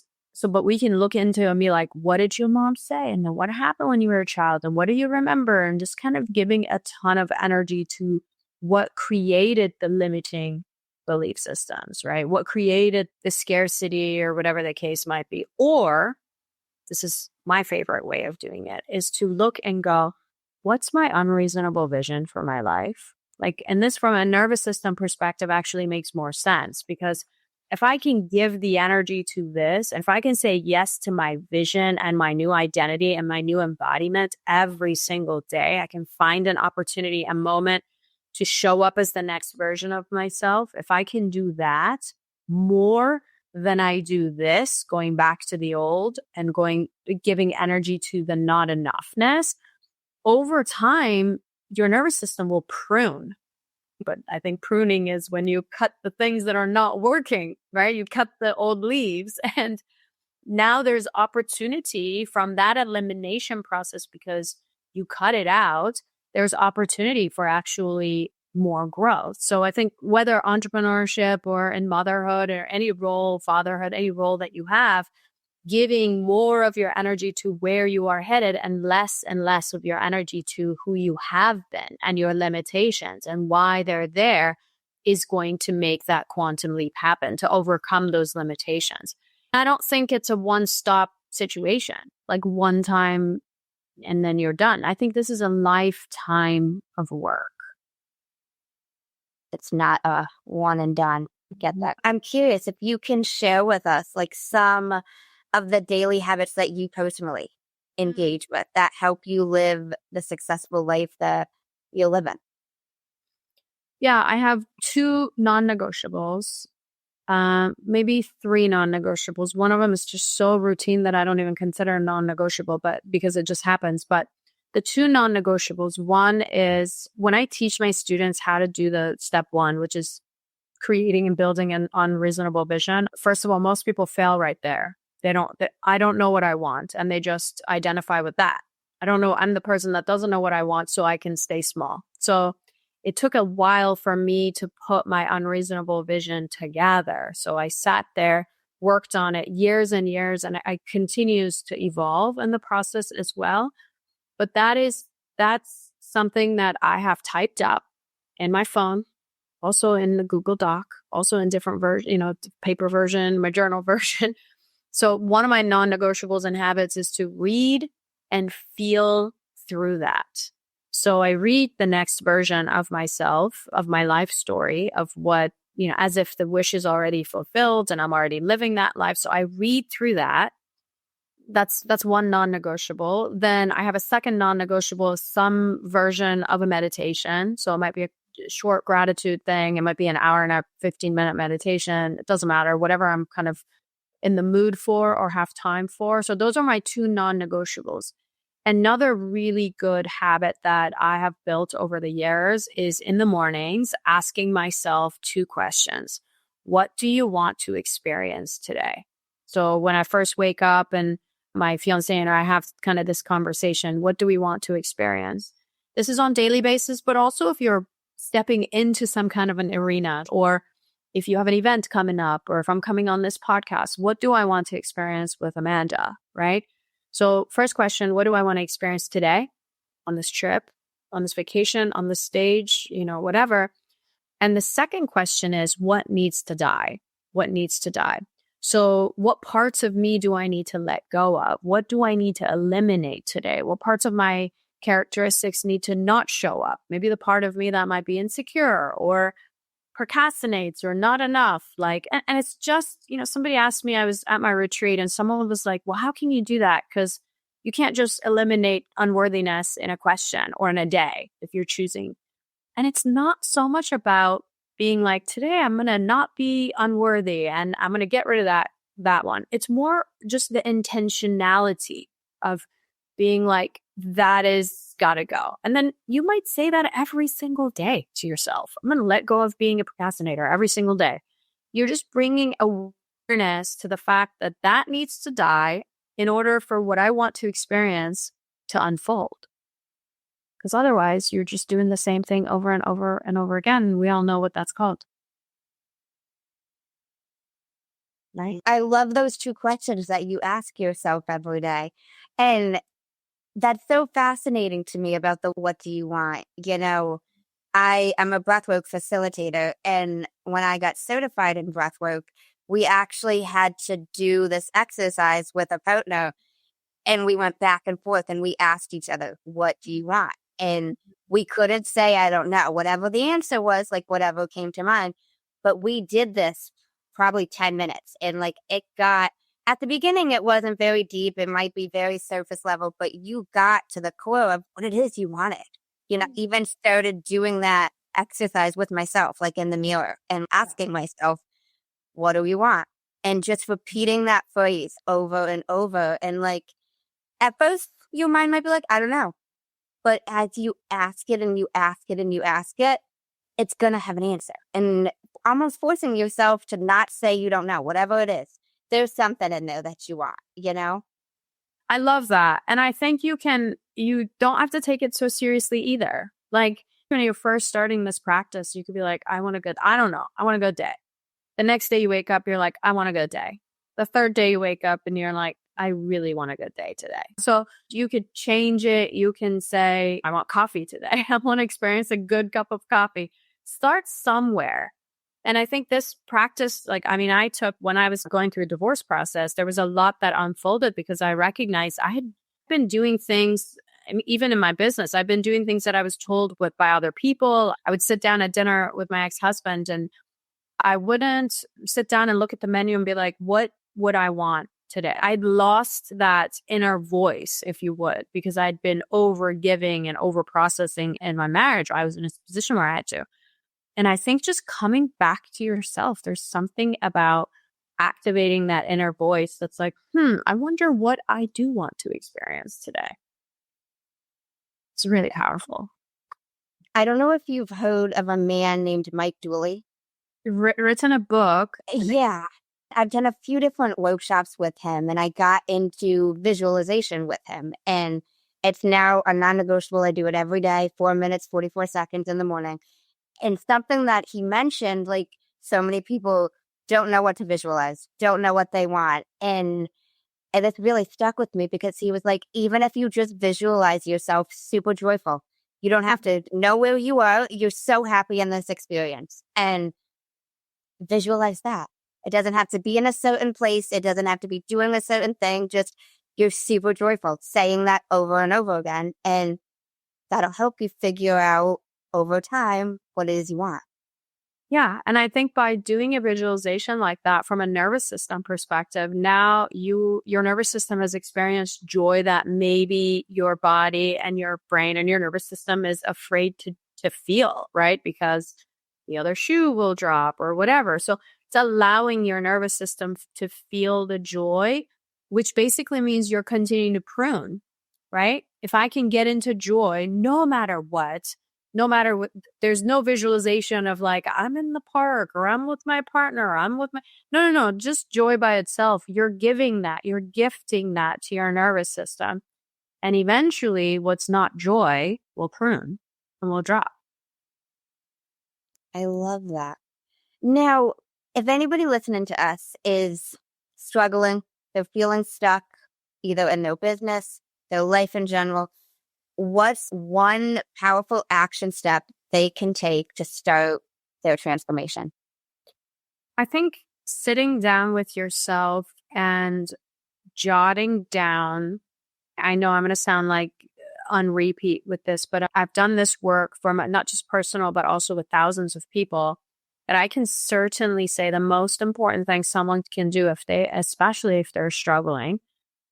but we can look into and be like, what did your mom say? And then what happened when you were a child? And what do you remember? And just kind of giving a ton of energy to what created the limiting belief systems, right? What created the scarcity or whatever the case might be. Or this is my favorite way of doing it, is to look and go, what's my unreasonable vision for my life? Like, and this from a nervous system perspective actually makes more sense, because if I can give the energy to this, and if I can say yes to my vision and my new identity and my new embodiment every single day, I can find an opportunity, a moment to show up as the next version of myself. If I can do that more than I do this, going back to the old and giving energy to the not enoughness, over time, your nervous system will prune. But I think pruning is when you cut the things that are not working, right? You cut the old leaves, and now there's opportunity from that elimination process, because you cut it out. There's opportunity for actually more growth. So I think whether entrepreneurship or in motherhood or any role, fatherhood, any role that you have, giving more of your energy to where you are headed and less of your energy to who you have been and your limitations and why they're there is going to make that quantum leap happen to overcome those limitations. I don't think it's a one-stop situation, like one time and then you're done. I think this is a lifetime of work. It's not a one and done. Get that. I'm curious if you can share with us like some of the daily habits that you personally engage with that help you live the successful life that you live in. Yeah, I have 2 non-negotiables, maybe 3 non-negotiables. One of them is just so routine that I don't even consider a non-negotiable, but because it just happens. But the 2 non-negotiables, one is when I teach my students how to do the step 1, which is creating and building an unreasonable vision. First of all, most people fail right there. I don't know what I want, and they just identify with that. I don't know. I'm the person that doesn't know what I want, so I can stay small. So it took a while for me to put my unreasonable vision together. So I sat there, worked on it years and years, and it continues to evolve in the process as well. But that's something that I have typed up in my phone, also in the Google Doc, also in different version, paper version, my journal version. So one of my non-negotiables and habits is to read and feel through that. So I read the next version of myself, of my life story, of what, as if the wish is already fulfilled and I'm already living that life. So I read through that. That's one non-negotiable. Then I have a second non-negotiable, some version of a meditation. So it might be a short gratitude thing. It might be an hour and a 15-minute meditation. It doesn't matter, whatever I'm kind of in the mood for or have time for. So those are my 2 non-negotiables. Another really good habit that I have built over the years is in the mornings, asking myself 2 questions. What do you want to experience today? So when I first wake up and my fiance and I have kind of this conversation, what do we want to experience? This is on daily basis, but also if you're stepping into some kind of an arena, or if you have an event coming up, or if I'm coming on this podcast, what do I want to experience with Amanda, right? So first question, what do I want to experience today on this trip, on this vacation, on this stage, whatever. And the second question is, what needs to die? What needs to die? So what parts of me do I need to let go of? What do I need to eliminate today? What parts of my characteristics need to not show up? Maybe the part of me that might be insecure or procrastinates or not enough. And it's just, somebody asked me, I was at my retreat and someone was like, well, how can you do that? Because you can't just eliminate unworthiness in a question or in a day if you're choosing. And it's not so much about being like, today I'm going to not be unworthy and I'm going to get rid of that one. It's more just the intentionality of being like, that is gotta go. And then you might say that every single day to yourself. I'm going to let go of being a procrastinator every single day. You're just bringing awareness to the fact that that needs to die in order for what I want to experience to unfold. Because otherwise, you're just doing the same thing over and over and over again. We all know what that's called. Right. I love those two questions that you ask yourself every day. And that's so fascinating to me about the what do you want? I am a breathwork facilitator. And when I got certified in breathwork, we actually had to do this exercise with a partner. And we went back and forth and we asked each other, what do you want? And we couldn't say, I don't know, whatever the answer was, like whatever came to mind. But we did this probably 10 minutes. And like it got, at the beginning, it wasn't very deep. It might be very surface level, but you got to the core of what it is you wanted. Even started doing that exercise with myself, like in the mirror and asking myself, what do we want? And just repeating that phrase over and over. And like, at first, your mind might be like, I don't know. But as you ask it and you ask it and you ask it, it's going to have an answer. And almost forcing yourself to not say you don't know, whatever it is. There's something in there that you want. I love that. And I think you don't have to take it so seriously either. Like when you're first starting this practice, you could be like, I want a good day. The next day you wake up, you're like, I want a good day. The third day you wake up and you're like, I really want a good day today. So you could change it. You can say, I want coffee today. I want to experience a good cup of coffee. Start somewhere. And I think this practice, I took when I was going through a divorce process, there was a lot that unfolded because I recognized I had been doing things, even in my business, I've been doing things that I was told by other people. I would sit down at dinner with my ex-husband and I wouldn't sit down and look at the menu and be like, what would I want today? I'd lost that inner voice, if you would, because I'd been over giving and over processing in my marriage. I was in a position where I had to. And I think just coming back to yourself, there's something about activating that inner voice that's like, I wonder what I do want to experience today. It's really powerful. I don't know if you've heard of a man named Mike Dooley. Written a book. Yeah. I've done a few different workshops with him and I got into visualization with him. And it's now a non-negotiable. I do it every day, 4 minutes, 44 seconds in the morning. And something that he mentioned, like so many people don't know what to visualize, don't know what they want. And this really stuck with me because he was like, even if you just visualize yourself super joyful, you don't have to know where you are. You're so happy in this experience and visualize that. It doesn't have to be in a certain place. It doesn't have to be doing a certain thing. Just you're super joyful, saying that over and over again. And that'll help you figure out over time what it is you want. Yeah. And I think by doing a visualization like that from a nervous system perspective, now your nervous system has experienced joy that maybe your body and your brain and your nervous system is afraid to feel, right? Because the other shoe will drop or whatever. So it's allowing your nervous system to feel the joy, which basically means you're continuing to prune, right? If I can get into joy, no matter what, there's no visualization of like, I'm in the park or I'm with my partner, or I'm with my, no, just joy by itself. You're giving that, you're gifting that to your nervous system. And eventually what's not joy will prune and will drop. I love that. Now, if anybody listening to us is struggling, they're feeling stuck either in their business, their life in general, what's one powerful action step they can take to start their transformation? I think sitting down with yourself and jotting down, I know I'm going to sound like on repeat with this, but I've done this work for not just personal, but also with thousands of people. And I can certainly say the most important thing someone can do especially if they're struggling,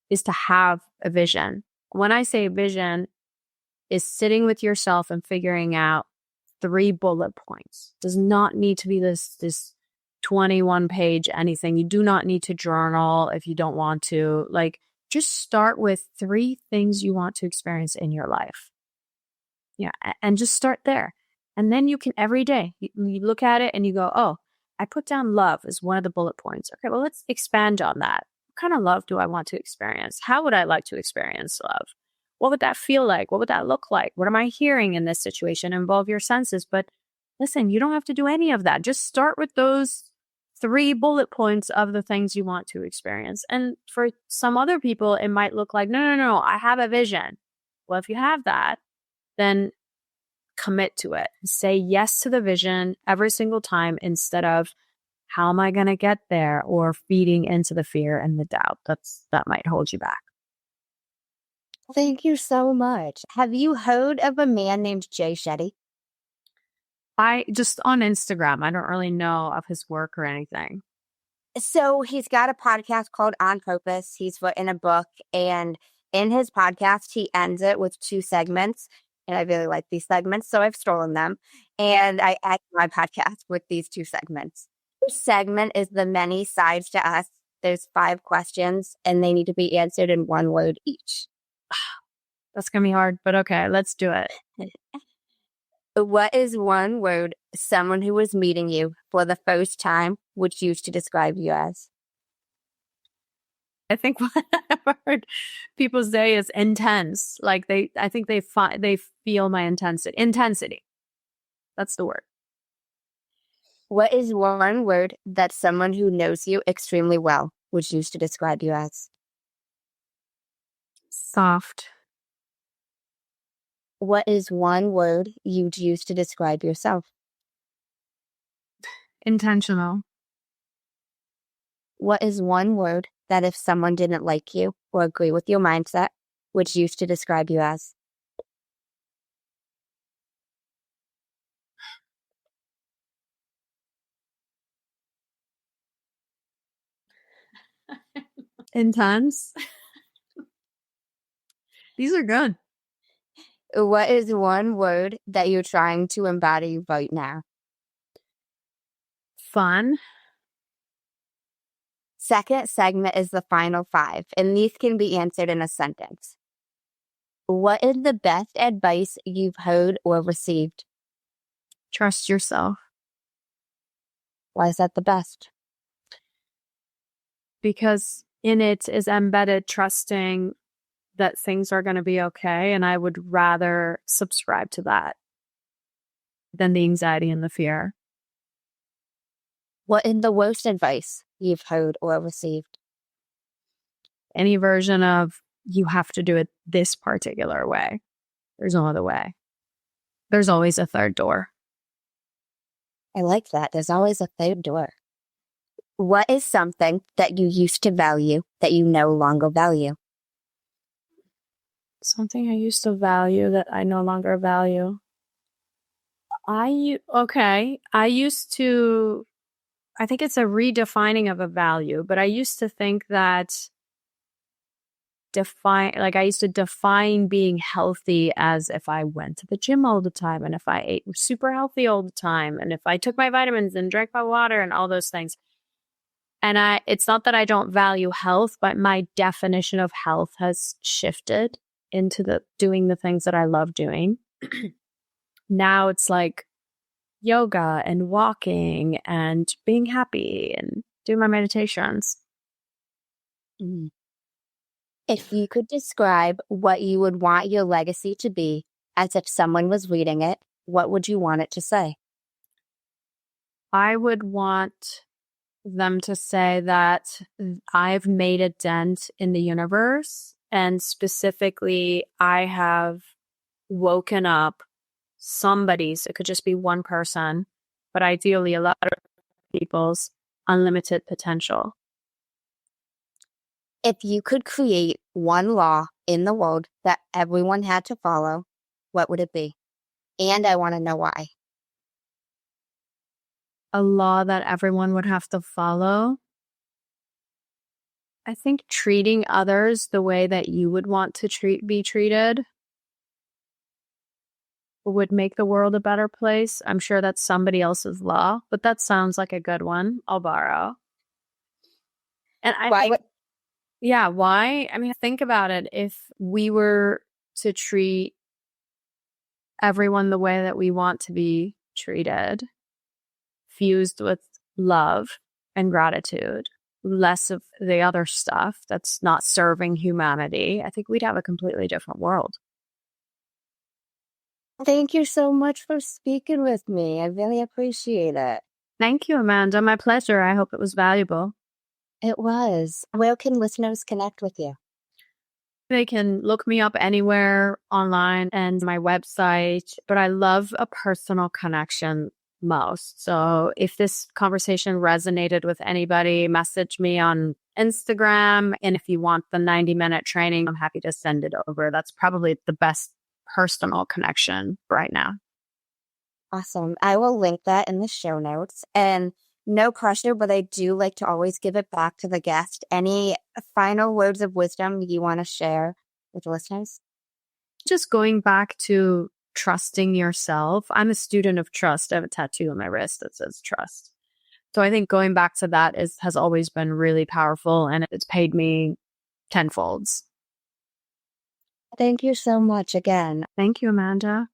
is to have a vision. When I say vision, is sitting with yourself and figuring out 3 bullet points. Does not need to be this 21 page anything. You do not need to journal if you don't want to. Like, just start with 3 things you want to experience in your life. Yeah. And just start there. And then you can every day, you look at it and you go, oh, I put down love as one of the bullet points. Okay, well, let's expand on that. What kind of love do I want to experience? How would I like to experience love? What would that feel like? What would that look like? What am I hearing in this situation? Involve your senses. But listen, you don't have to do any of that. Just start with those 3 bullet points of the things you want to experience. And for some other people, it might look like, no, I have a vision. Well, if you have that, then commit to it. Say yes to the vision every single time instead of how am I going to get there or feeding into the fear and the doubt. That might hold you back. Thank you so much. Have you heard of a man named Jay Shetty? I just on Instagram, I don't really know of his work or anything. So he's got a podcast called On Purpose. He's written a book, and in his podcast, he ends it with 2 segments. And I really like these segments, so I've stolen them. And I add my podcast with these 2 segments. Each segment is the many sides to us. There's 5 questions, and they need to be answered in 1 word each. That's going to be hard, but okay, let's do it. What is 1 word someone who was meeting you for the first time would use to describe you as? I think what I've heard people say is intense. Like I think they feel my intensity. Intensity. That's the word. What is 1 word that someone who knows you extremely well would use to describe you as? Soft. What is 1 word you'd use to describe yourself? Intentional. What is 1 word that if someone didn't like you or agree with your mindset, would use to describe you as? Intense. These are good. What is 1 word that you're trying to embody right now? Fun. Second segment is the final 5, and these can be answered in a sentence. What is the best advice you've heard or received? Trust yourself. Why is that the best? Because in it is embedded trusting that things are going to be okay. And I would rather subscribe to that than the anxiety and the fear. What is the worst advice you've heard or received? Any version of you have to do it this particular way. There's no other way. There's always a third door. I like that. There's always a third door. What is something that you used to value that you no longer value? Something I used to value that I no longer value. I used to, I think it's a redefining of a value, but I used to think that I used to define being healthy as if I went to the gym all the time and if I ate super healthy all the time and if I took my vitamins and drank my water and all those things. And it's not that I don't value health, but my definition of health has shifted into doing the things that I love doing. Now it's like yoga and walking and being happy and doing my meditations. Mm. If you could describe what you would want your legacy to be as if someone was reading it, what would you want it to say? I would want them to say that I've made a dent in the universe, and specifically I have woken up somebody's, it could just be one person, but ideally a lot of people's unlimited potential. If you could create 1 law in the world that everyone had to follow, what would it be? And I want to know why. A law that everyone would have to follow. I think treating others the way that you would want to be treated would make the world a better place. I'm sure that's somebody else's law, but that sounds like a good one. I'll borrow. And why? I mean, think about it. If we were to treat everyone the way that we want to be treated, fused with love and gratitude, less of the other stuff that's not serving humanity, I think we'd have a completely different world. Thank you so much for speaking with me. I really appreciate it. Thank you, Amanda. My pleasure. I hope it was valuable. It was. Where can listeners connect with you? They can look me up anywhere online and my website, but I love a personal connection most. So if this conversation resonated with anybody, message me on Instagram. And if you want the 90-minute training, I'm happy to send it over. That's probably the best personal connection right now. Awesome. I will link that in the show notes. And no pressure, but I do like to always give it back to the guest. Any final words of wisdom you want to share with the listeners? Just going back to trusting yourself. I'm a student of trust. I have a tattoo on my wrist that says trust. So I think going back to that has always been really powerful, and it's paid me tenfolds. Thank you so much again. Thank you, Amanda.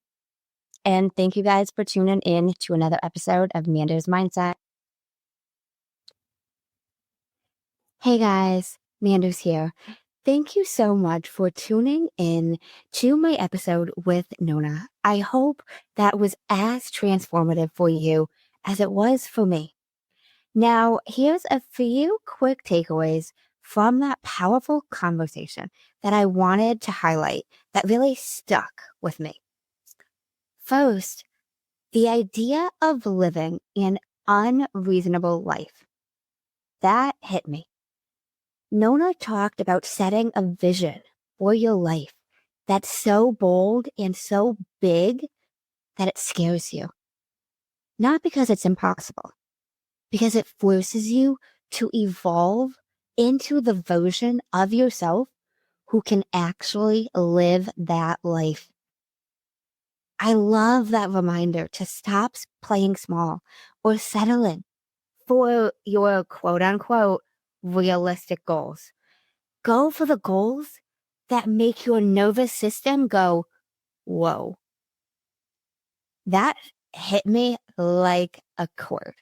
And thank you guys for tuning in to another episode of Manders Mindset. Hey guys, Manders here. Thank you so much for tuning in to my episode with Nona. I hope that was as transformative for you as it was for me. Now, here's a few quick takeaways from that powerful conversation that I wanted to highlight that really stuck with me. First, the idea of living an unreasonable life. That hit me. Nona talked about setting a vision for your life that's so bold and so big that it scares you. Not because it's impossible, because it forces you to evolve into the version of yourself who can actually live that life. I love that reminder to stop playing small or settling for your quote unquote realistic goals. Go for the goals that make your nervous system go, whoa. That hit me like a cord.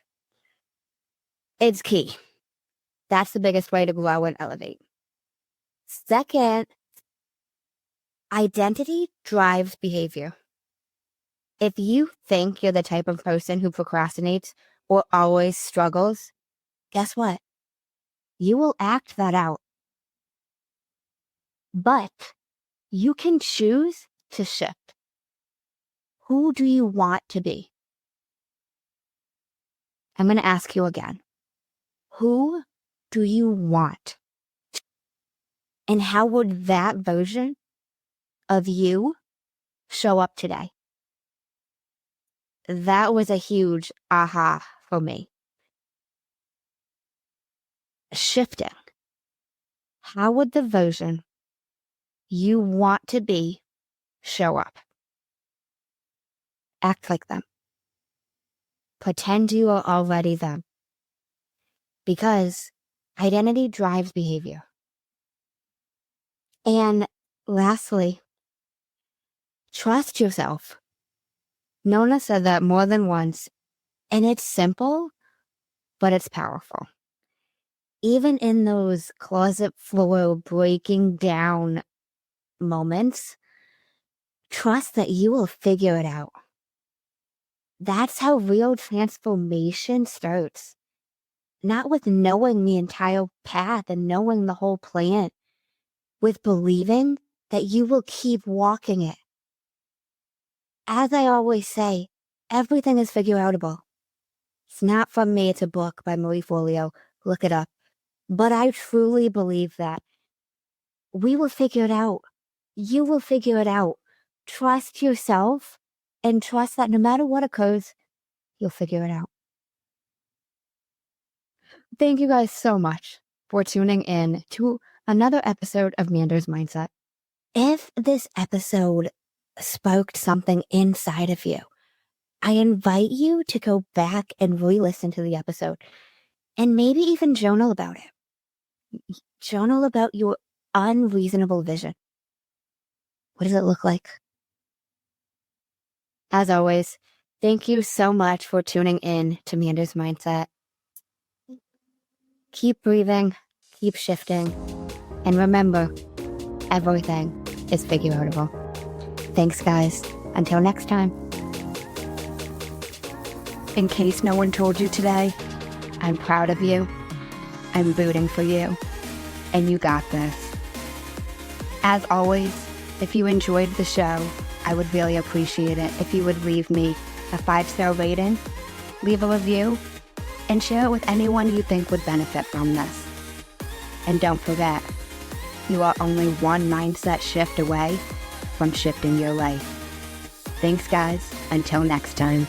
It's key. That's the biggest way to grow and elevate. Second, identity drives behavior. If you think you're the type of person who procrastinates or always struggles, guess what? You will act that out. But you can choose to shift. Who do you want to be? I'm going to ask you again. Who do you want? And how would that version of you show up today? That was a huge aha for me. Shifting. How would the version you want to be show up? Act like them. Pretend you are already them. Because identity drives behavior. And lastly, trust yourself. Nona said that more than once, and it's simple, but it's powerful. Even in those closet floor breaking down moments, trust that you will figure it out. That's how real transformation starts. Not with knowing the entire path and knowing the whole plan, with believing that you will keep walking it. As I always say, everything is figure outable. It's not from me, it's a book by Marie Forleo. Look it up. But I truly believe that we will figure it out. You will figure it out. Trust yourself and trust that no matter what occurs, you'll figure it out. Thank you guys so much for tuning in to another episode of Manders Mindset. If this episode sparked something inside of you, I invite you to go back and re-listen to the episode and maybe even journal about it. Journal about your unreasonable vision. What does it look like? As always, thank you so much for tuning in to Manders Mindset. Keep breathing, keep shifting, and remember, everything is figure outable. Thanks, guys. Until next time. In case no one told you today, I'm proud of you. I'm rooting for you. And you got this. As always, if you enjoyed the show, I would really appreciate it if you would leave me a 5-star rating, leave a review, and share it with anyone you think would benefit from this. And don't forget, you are only one mindset shift away from shifting your life. Thanks, guys. Until next time.